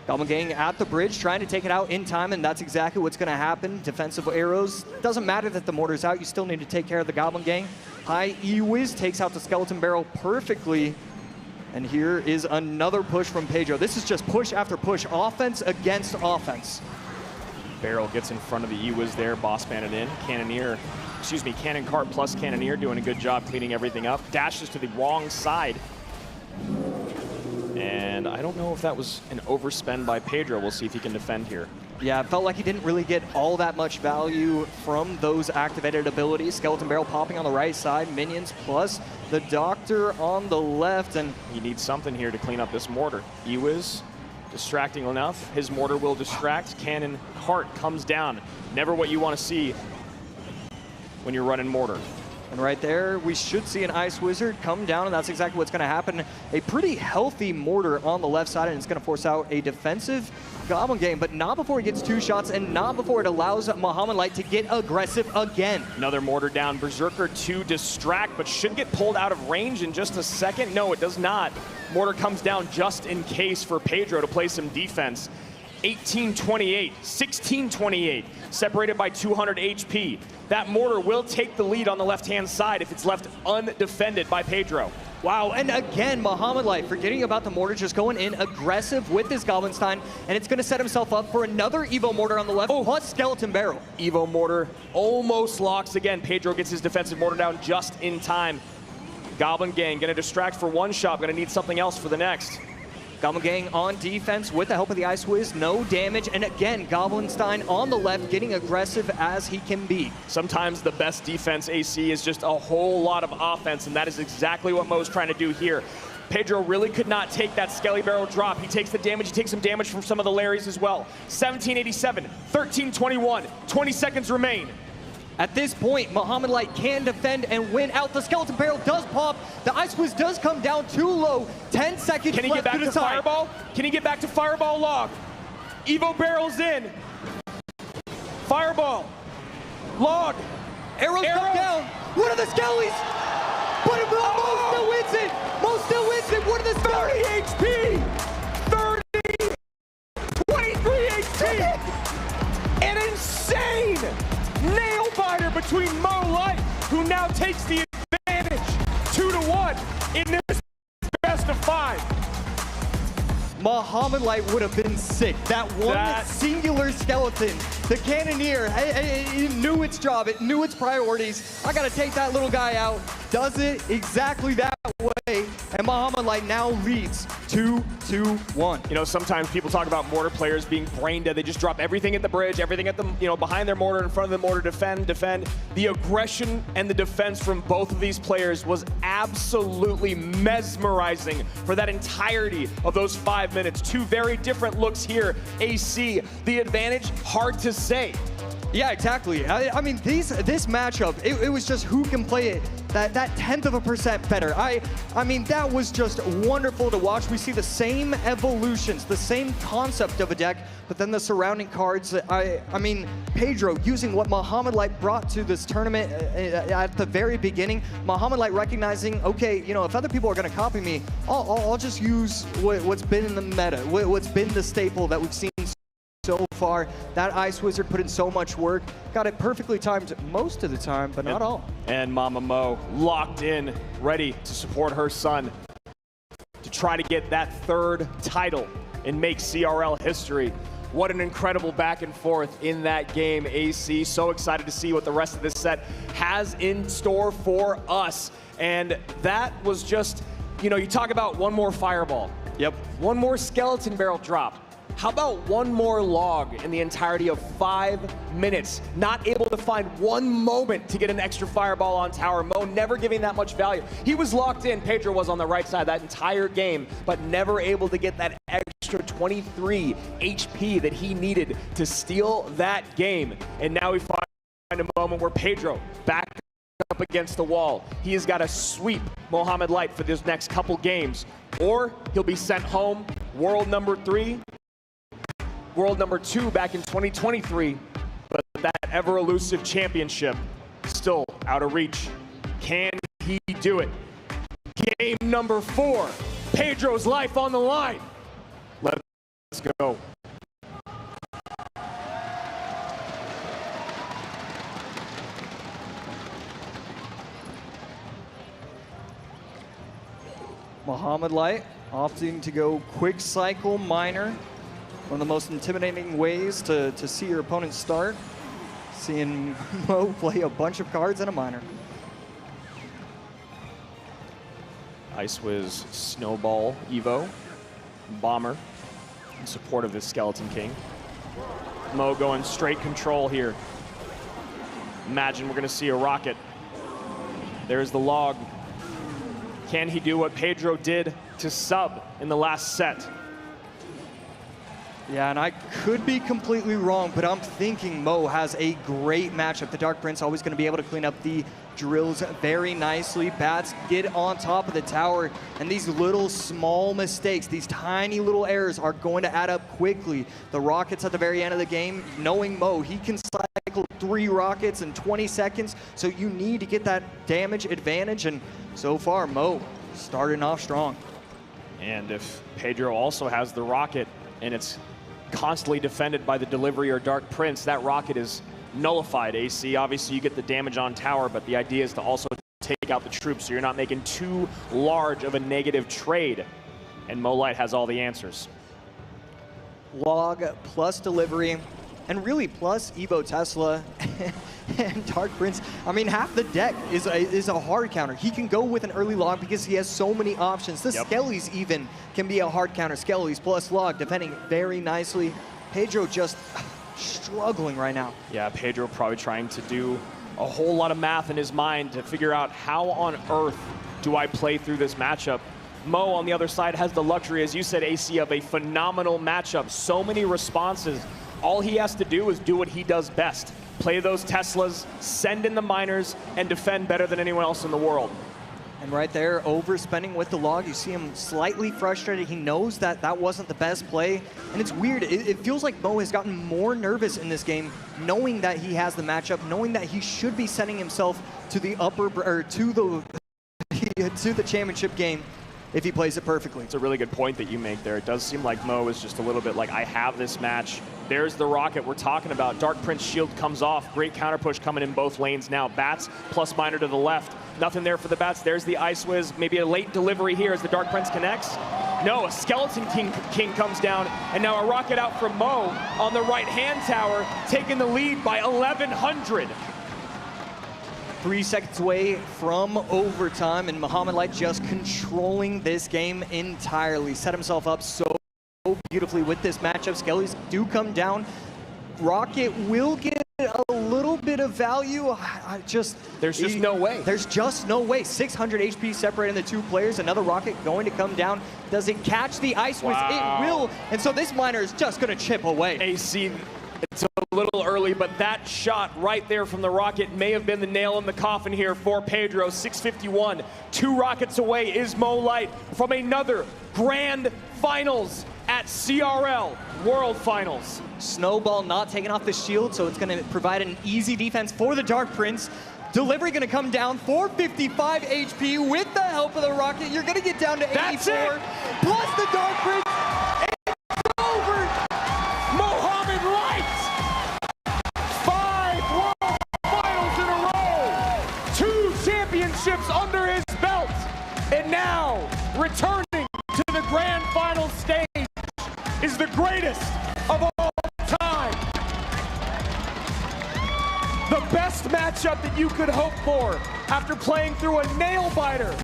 Goblin Gang at the bridge, trying to take it out in time, and that's exactly what's going to happen. Defensive arrows. Doesn't matter that the mortar's out, you still need to take care of the Goblin Gang. High E-Wiz takes out the Skeleton Barrel perfectly. And here is another push from Pedro. This is just push after push, offense against offense. Barrel gets in front of the E-Wiz there, Boss Bandit in. Cannon Cart plus Cannoneer doing a good job cleaning everything up. Dashes to the wrong side. And I don't know if that was an overspend by Pedro. We'll see if he can defend here. Yeah, it felt like he didn't really get all that much value from those activated abilities. Skeleton Barrel popping on the right side, minions plus the Doctor on the left. And he needs something here to clean up this mortar. E-Wiz distracting enough. His mortar will distract. Cannon Cart comes down. Never what you want to see when you're running mortar. And right there, we should see an Ice Wizard come down, and that's exactly what's going to happen. A pretty healthy mortar on the left side, and it's going to force out a defensive Goblin Gang, but not before it gets 2 shots, and not before it allows Muhammad Light to get aggressive again. Another mortar down. Berserker to distract, but should get pulled out of range in just a second. No, it does not. Mortar comes down just in case for Pedro to play some defense. 1828, 1628, separated by 200 HP. That mortar will take the lead on the left-hand side if it's left undefended by Pedro. Wow, and again, Muhammad Light forgetting about the mortar, just going in aggressive with his Goblinstein, and it's going to set himself up for another Evo mortar on the left, plus skeleton barrel. Evo mortar almost locks again. Pedro gets his defensive mortar down just in time. Goblin Gang going to distract for one shot, going to need something else for the next. Goblin Gang on defense with the help of the Ice Whiz, no damage, and again, Goblinstein on the left, getting aggressive as he can be. Sometimes the best defense, AC, is just a whole lot of offense, and that is exactly what Mo's trying to do here. Pedro really could not take that Skelly Barrel drop. He takes the damage, he takes some damage from some of the Larrys as well. 1787, 1321, 20 seconds remain. At this point, Muhammad Light can defend and win out. The skeleton barrel does pop. The Ice Whiz does come down too low. 10 seconds Can he left get back to Fireball? Can he get back to Fireball log? Evo barrel's in. Fireball. Log. Arrows come down. One of the Skellies. But Mo still wins it. Mo still wins it. One of the 30 HP. 23 HP. An insane nail biter between Mo Light, who now takes the advantage 2-1 in this best of 5. Muhammad Light would have been sick. That one singular skeleton, the Cannoneer, it knew its job, it knew its priorities. I gotta take that little guy out. Does it exactly that way, and Muhammad Light now leads 2-1. You know, sometimes people talk about mortar players being brain dead. They just drop everything at the bridge, everything at the, behind their mortar, in front of the mortar, defend. The aggression and the defense from both of these players was absolutely mesmerizing for that entirety of those 5 minutes. Two very different looks here. AC, the advantage, hard to say. Yeah, exactly. I mean, this matchup, it was just who can play it that 1/10% better. I mean, that was just wonderful to watch. We see the same evolutions, the same concept of a deck, but then the surrounding cards. I mean, Pedro using what Muhammad Light brought to this tournament at the very beginning. Muhammad Light recognizing, okay, if other people are going to copy me, I'll just use what's been in the meta, what's been the staple that we've seen so far. That Ice Wizard put in so much work, got it perfectly timed most of the time, but not all. And Mama Mo locked in, ready to support her son to try to get that 3rd title and make CRL history. What an incredible back and forth in that game, AC. So excited to see what the rest of this set has in store for us. And that was just, you talk about one more Fireball. Yep. One more Skeleton Barrel drop. How about one more log in the entirety of 5 minutes? Not able to find one moment to get an extra Fireball on tower. Mo never giving that much value. He was locked in. Pedro was on the right side that entire game, but never able to get that extra 23 HP that he needed to steal that game. And now we find a moment where Pedro back up against the wall. He has got to sweep Muhammad Light for this next couple games, or he'll be sent home. World number 3. World number 2 back in 2023, but that ever-elusive championship still out of reach. Can he do it? Game number 4, Pedro's life on the line. Let's go. Muhammad Light opting to go quick cycle miner. One of the most intimidating ways to see your opponent start. Seeing Mo play a bunch of cards in a miner. Ice Whiz, Snowball, Evo, Bomber in support of this Skeleton King. Mo going straight control here. Imagine we're going to see a rocket. There's the log. Can he do what Pedro did to sub in the last set? Yeah, and I could be completely wrong, but I'm thinking Mo has a great matchup. The Dark Prince always going to be able to clean up the drills very nicely. Bats get on top of the tower, and these little small mistakes, these tiny little errors are going to add up quickly. The rockets at the very end of the game, knowing Mo, he can cycle 3 rockets in 20 seconds, so you need to get that damage advantage, and so far, Mo starting off strong. And if Pedro also has the rocket, and it's constantly defended by the delivery or Dark Prince, that rocket is nullified, AC. Obviously, you get the damage on tower, but the idea is to also take out the troops, so you're not making too large of a negative trade. And Mo Light has all the answers. Log plus delivery, and really plus Evo Tesla and Dark Prince. I mean, half the deck is a hard counter. He can go with an early log because he has so many options. The Skellies even can be a hard counter. Skellies plus log, defending very nicely. Pedro just struggling right now. Yeah, Pedro probably trying to do a whole lot of math in his mind to figure out how on earth do I play through this matchup. Mo on the other side has the luxury, as you said, AC, of a phenomenal matchup. So many responses. All he has to do is do what he does best. Play those Teslas, send in the miners, and defend better than anyone else in the world. And right there, overspending with the log. You see him slightly frustrated. He knows that that wasn't the best play. And it's weird. It feels like Mo has gotten more nervous in this game, knowing that he has the matchup, knowing that he should be setting himself to the to the championship game if he plays it perfectly. It's a really good point that you make there. It does seem like Mo is just a little bit like, I have this match. There's the rocket we're talking about. Dark Prince shield comes off. Great counter push coming in both lanes now. Bats plus miner to the left. Nothing there for the Bats. There's the Ice Wiz. Maybe a late delivery here as the Dark Prince connects. No, a Skeleton King comes down, and now a rocket out from Mo on the right-hand tower, taking the lead by 1,100. 3 seconds away from overtime, and Muhammad Light just controlling this game entirely. Set himself up so beautifully with this matchup. Skellies do come down. Rocket will get a little bit of value. There's just no way. There's just no way. 600 HP separating the two players. Another rocket going to come down. Does it catch the Ice Wiz? Wow. It will. And so this miner is just going to chip away. AC, it's a little early, but that shot right there from the rocket may have been the nail in the coffin here for Pedro. 651, 2 rockets away is Mo Light from another grand finals at CRL World Finals. Snowball not taking off the shield, so it's going to provide an easy defense for the Dark Prince. Delivery going to come down, 455 HP with the help of the rocket. You're going to get down to 84. That's it. Plus the Dark Prince. It's over. Muhammad Light. 5 World Finals in a row. 2 championships under his belt. And now, returning to the grand final stage is the greatest of all time. The best matchup that you could hope for after playing through a nail-biter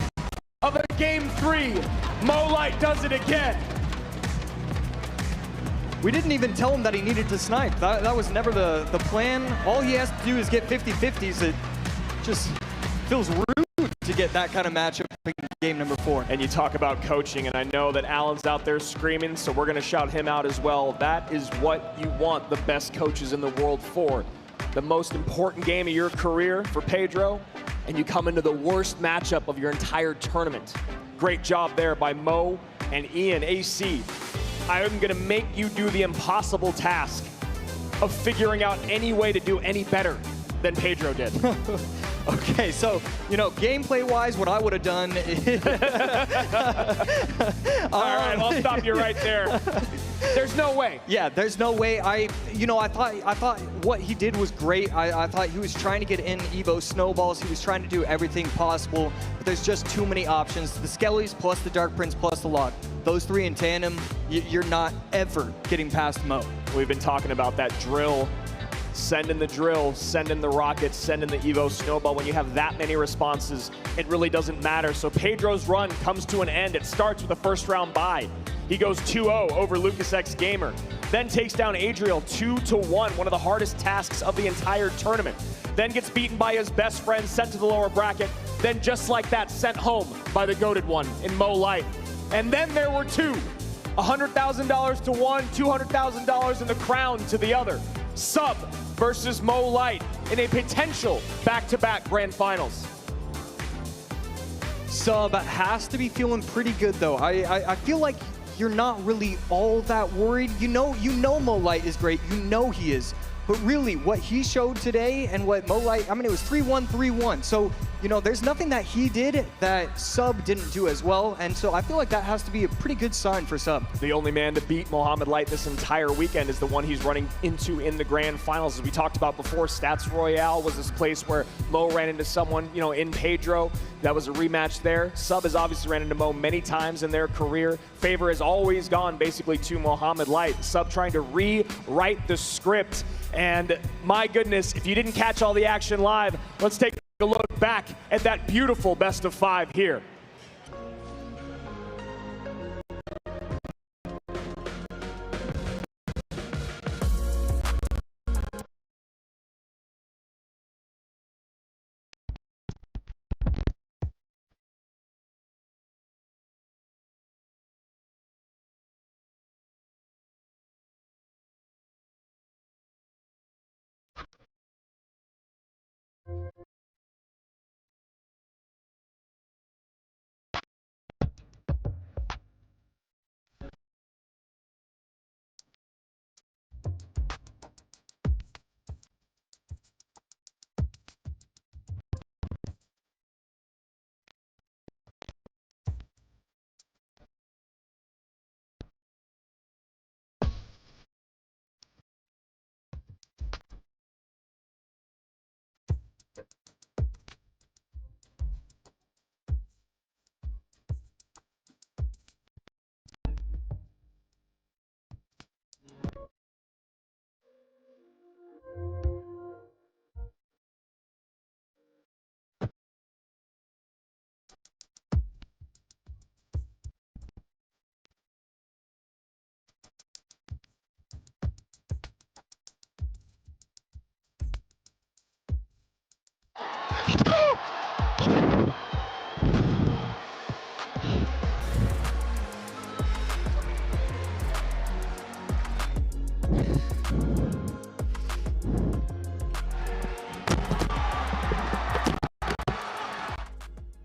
of a Game 3. Mo Light does it again. We didn't even tell him that he needed to snipe. That was never the plan. All he has to do is get 50-50s. It just feels rude to get that kind of matchup in game number 4. And you talk about coaching, and I know that Alan's out there screaming, so we're going to shout him out as well. That is what you want the best coaches in the world for. The most important game of your career for Pedro, and you come into the worst matchup of your entire tournament. Great job there by Mo and Ian. AC, I am going to make you do the impossible task of figuring out any way to do any better than Pedro did. Okay, so, you know, gameplay-wise, what I would have done is... All right, I'll stop you right there. There's no way. Yeah, there's no way. I thought what he did was great. I thought he was trying to get in Evo snowballs. He was trying to do everything possible, but there's just too many options. The Skellies plus the Dark Prince plus the log. Those 3 in tandem, you're not ever getting past Mo. We've been talking about that drill. Send in the drill, send in the rockets, send in the Evo snowball. When you have that many responses, it really doesn't matter. So Pedro's run comes to an end. It starts with a first round bye. He goes 2-0 over Lucas X Gamer. Then takes down Adriel 2-1, one of the hardest tasks of the entire tournament. Then gets beaten by his best friend, sent to the lower bracket. Then just like that, sent home by the goated one in Mo Light. And then there were 2. $100,000 to one, $200,000 in the crown to the other. Sub versus Mo Light in a potential back-to-back grand finals. Sub has to be feeling pretty good though. I feel like you're not really all that worried. You know Mo Light is great. You know he is. But really, what he showed today and what Mo Light, I mean, it was 3-1, 3-1. So, you know, there's nothing that he did that Sub didn't do as well. And so I feel like that has to be a pretty good sign for Sub. The only man to beat Mohamed Light this entire weekend is the one he's running into in the grand finals. As we talked about before, Stats Royale was this place where Mo ran into someone, you know, in Pedro. That was a rematch there. Sub has obviously ran into Mo many times in their career. Favor has always gone basically to Mohamed Light. Sub trying to rewrite the script. And my goodness, if you didn't catch all the action live, let's take a look back at that beautiful best of 5 here.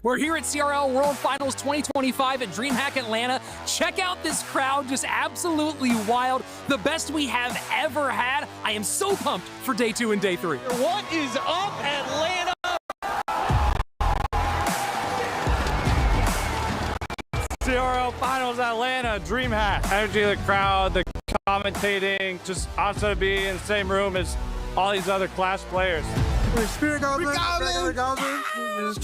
We're here at CRL World Finals 2025 at DreamHack Atlanta. Check out this crowd, just absolutely wild. The best we have ever had. I am so pumped for day 2 and day 3. What is up, Atlanta? CRL Finals Atlanta, DreamHack. Energy of the crowd, the commentating, just awesome to be in the same room as all these other class players. Spirit Goblin.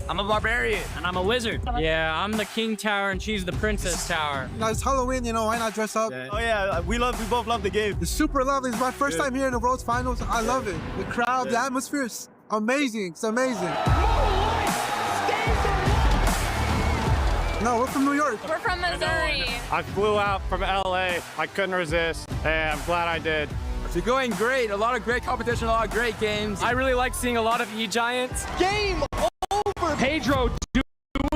I'm a barbarian. And I'm a wizard. Yeah, I'm the King Tower and she's the Princess Tower. Now it's Halloween, you know, why not dress up? Oh yeah, we both love the game. It's super lovely. It's my first time here in the World Finals. I love it. The crowd, the atmosphere is amazing. It's amazing. No, we're from New York. We're from Missouri. I flew out from LA. I couldn't resist, and I'm glad I did. It's going great. A lot of great competition, a lot of great games. I really like seeing a lot of E-Giants. Game over. Pedro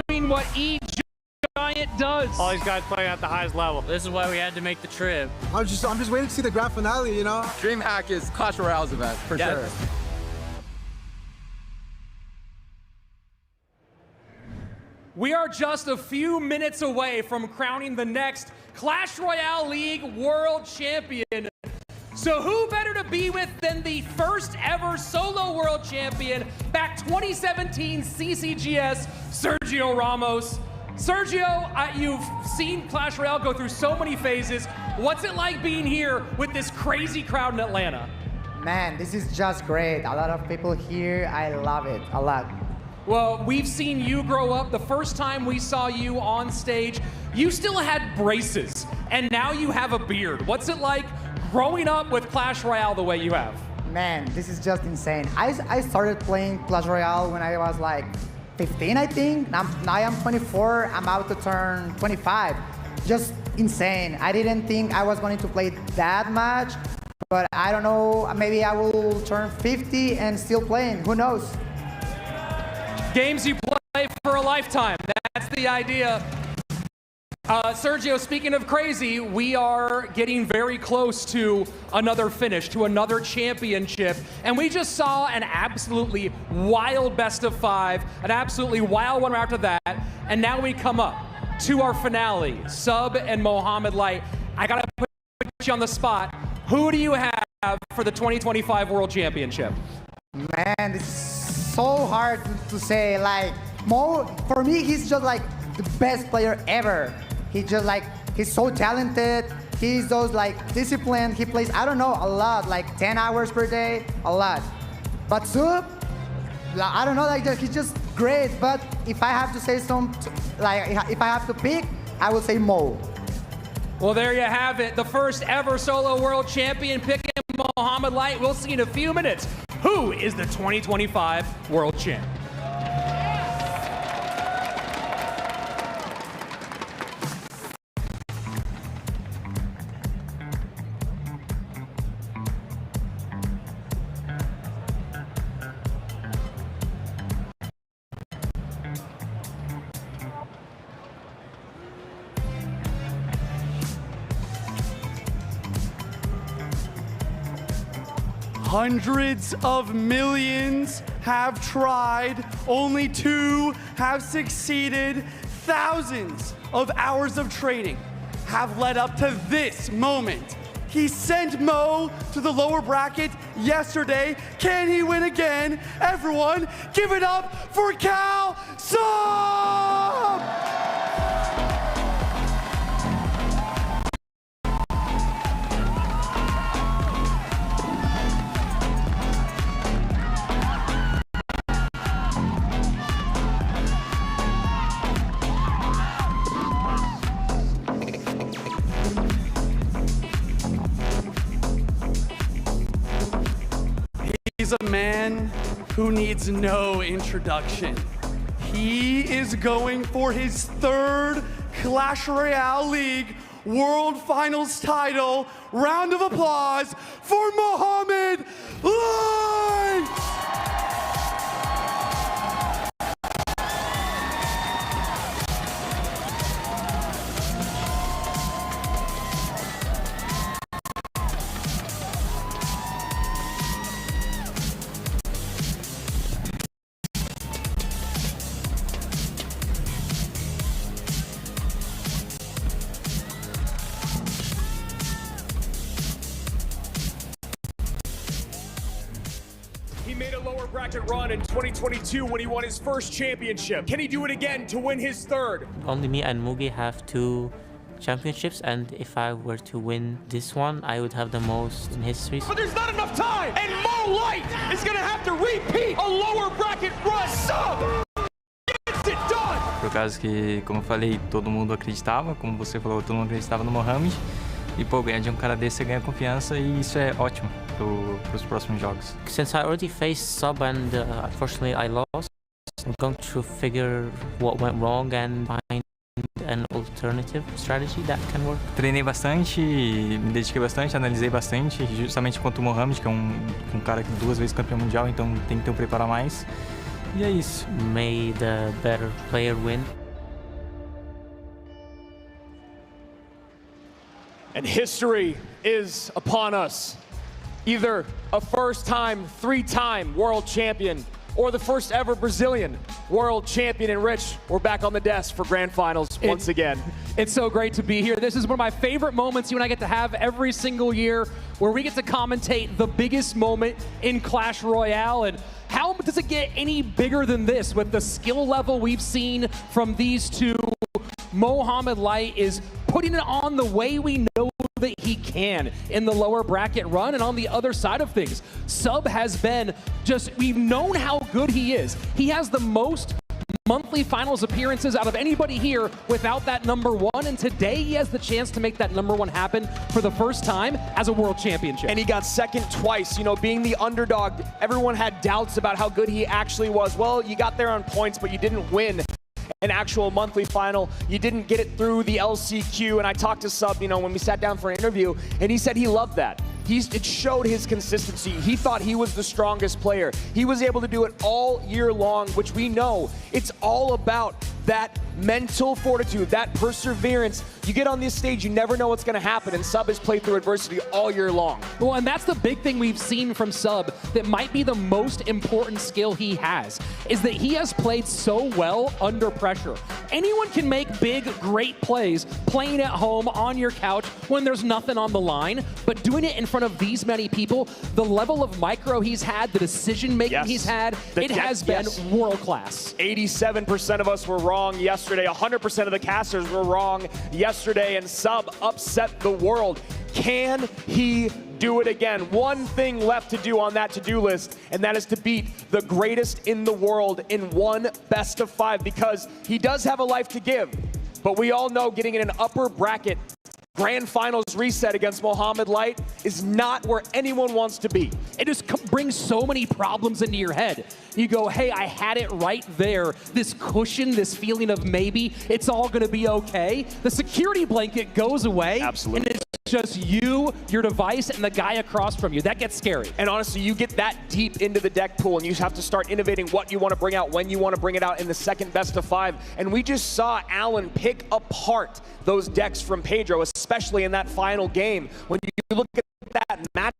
doing what E-Giant does. All these guys playing at the highest level. This is why we had to make the trip. I'm just waiting to see the grand finale, you know? DreamHack is Clash Royale's event, for sure. We are just a few minutes away from crowning the next Clash Royale League World Champion. So who better to be with than the first ever solo world champion, back 2017 CCGS, Sergio Ramos. Sergio, you've seen Clash Royale go through so many phases. What's it like being here with this crazy crowd in Atlanta? Man, this is just great. A lot of people here. I love it a lot. Well, we've seen you grow up. The first time we saw you on stage, you still had braces, and now you have a beard. What's it like growing up with Clash Royale the way you have? Man, this is just insane. I started playing Clash Royale when I was like 15, I think. Now I'm 24, I'm about to turn 25. Just insane. I didn't think I was going to play that much, but I don't know, maybe I will turn 50 and still playing, who knows? Games you play for a lifetime, that's the idea. Sergio, speaking of crazy, we are getting very close to another finish, to another championship. And we just saw an absolutely wild best of 5, an absolutely wild one after that. And now we come up to our finale, Sub and Mohamed Light. I gotta put you on the spot. Who do you have for the 2025 World Championship? Man, this is so hard to say. Like, Mo, for me, he's just like the best player ever. He's so talented. He's disciplined. He plays, I don't know, a lot, like 10 hours per day, a lot. But Sub, I don't know, he's just great. But if I have to say if I have to pick, I would say Mo. Well, there you have it. The first ever solo world champion picking Mohamed Light. We'll see in a few minutes who is the 2025 world champ. Hundreds of millions have tried, only 2 have succeeded. Thousands of hours of training have led up to this moment. He sent Mo to the lower bracket yesterday. Can he win again? Everyone, give it up for Cal Sub! He's a man who needs no introduction. He is going for his 3rd Clash Royale League World Finals title. Round of applause for Mohamed Light! He made a lower bracket run in 2022 when he won his first championship. Can he do it again to win his 3rd? Only me and Mugi have 2 championships, and if I were to win this one, I would have the most in history. But there's not enough time, and Mo Light is gonna have to repeat a lower bracket run. Sub gets it done. Por causa que, como eu falei, todo mundo acreditava, como você falou, todo mundo acreditava no Mohamed. E, pô, ganhar de um cara desse, você ganha confiança e isso é ótimo pros próximos jogos. Since I already faced Sub and unfortunately I lost, I'm going to figure what went wrong and find an alternative strategy that can work. Treinei bastante, me dediquei bastante, analisei bastante, justamente contra o Mohamed, que é um cara que 2 vezes campeão mundial, então tem que ter preparo a mais. E é isso. May the better player win. And history is upon us. Either a first-time, 3-time world champion, or the first ever Brazilian world champion. And Rich, we're back on the desk for grand finals once again. It's so great to be here. This is one of my favorite moments you and I get to have every single year, where we get to commentate the biggest moment in Clash Royale. And how does it get any bigger than this with the skill level we've seen from these two? Mohamed Light is putting it on the way we know that he can in the lower bracket run. And on the other side of things, Sub has been we've known how good he is. He has the most monthly finals appearances out of anybody here without that #1, and today he has the chance to make that #1 happen for the first time as a world championship. And he got second twice, you know, being the underdog. Everyone had doubts about how good he actually was. Well, you got there on points, but you didn't win an actual monthly final. You didn't get it through the LCQ. And I talked to Sub, you know, when we sat down for an interview, and he said he loved that. It showed his consistency. He thought he was the strongest player. He was able to do it all year long, which we know it's all about that mental fortitude, that perseverance. You get on this stage, you never know what's going to happen, and Sub has played through adversity all year long. Well, and that's the big thing we've seen from Sub that might be the most important skill he has, is that he has played so well under pressure. Anyone can make big, great plays playing at home on your couch when there's nothing on the line, but doing it in front of these many people, the level of micro he's had, the decision-making he's had, it has been world-class. 87% of us were wrong yesterday. 100% of the casters were wrong yesterday, and Sub upset the world. Can he do it again? One thing left to do on that to-do list, and that is to beat the greatest in the world in one best of 5, because he does have a life to give. But we all know getting in an upper bracket Grand Finals reset against Mohamed Light is not where anyone wants to be. It just brings so many problems into your head. You go, hey, I had it right there. This cushion, this feeling of maybe it's all going to be okay. The security blanket goes away. Absolutely. And it's just you, your device, and the guy across from you. That gets scary. And honestly, you get that deep into the deck pool, and you have to start innovating what you want to bring out, when you want to bring it out in the second best of 5. And we just saw Alan pick apart those decks from Pedro, especially in that final game. When you look at that matchup,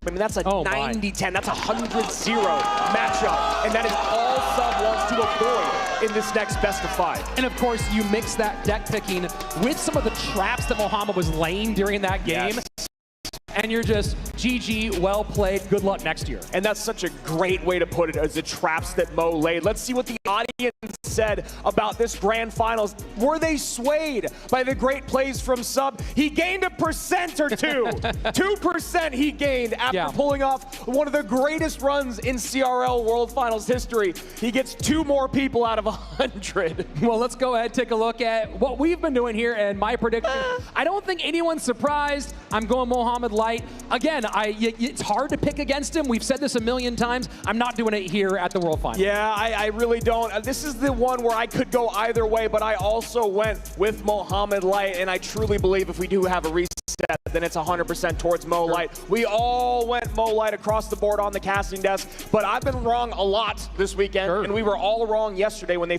I mean, that's a 90-10, that's a 100-0 matchup, and that is all Sub wants to avoid in this next best of 5. And of course, you mix that deck picking with some of the traps that Mohamed was laying during that game. Yes. And you're just, GG, well played, good luck next year. And that's such a great way to put it, as the traps that Mo laid. Let's see what the audience said about this Grand Finals. Were they swayed by the great plays from Sub? He gained a percent or two. 2% he gained after pulling off one of the greatest runs in CRL World Finals history. He gets 2 more people out of 100. Well, let's go ahead and take a look at what we've been doing here and my prediction. I don't think anyone's surprised. I'm going Mohamed Light. Again, it's hard to pick against him. We've said this a million times. I'm not doing it here at the World Finals. Yeah, I really don't. This is the one where I could go either way, but I also went with Mohamed Light, and I truly believe if we do have a reset, then it's 100% towards Mo Light. We all went Mo Light across the board on the casting desk, but I've been wrong a lot this weekend, and we were all wrong yesterday when they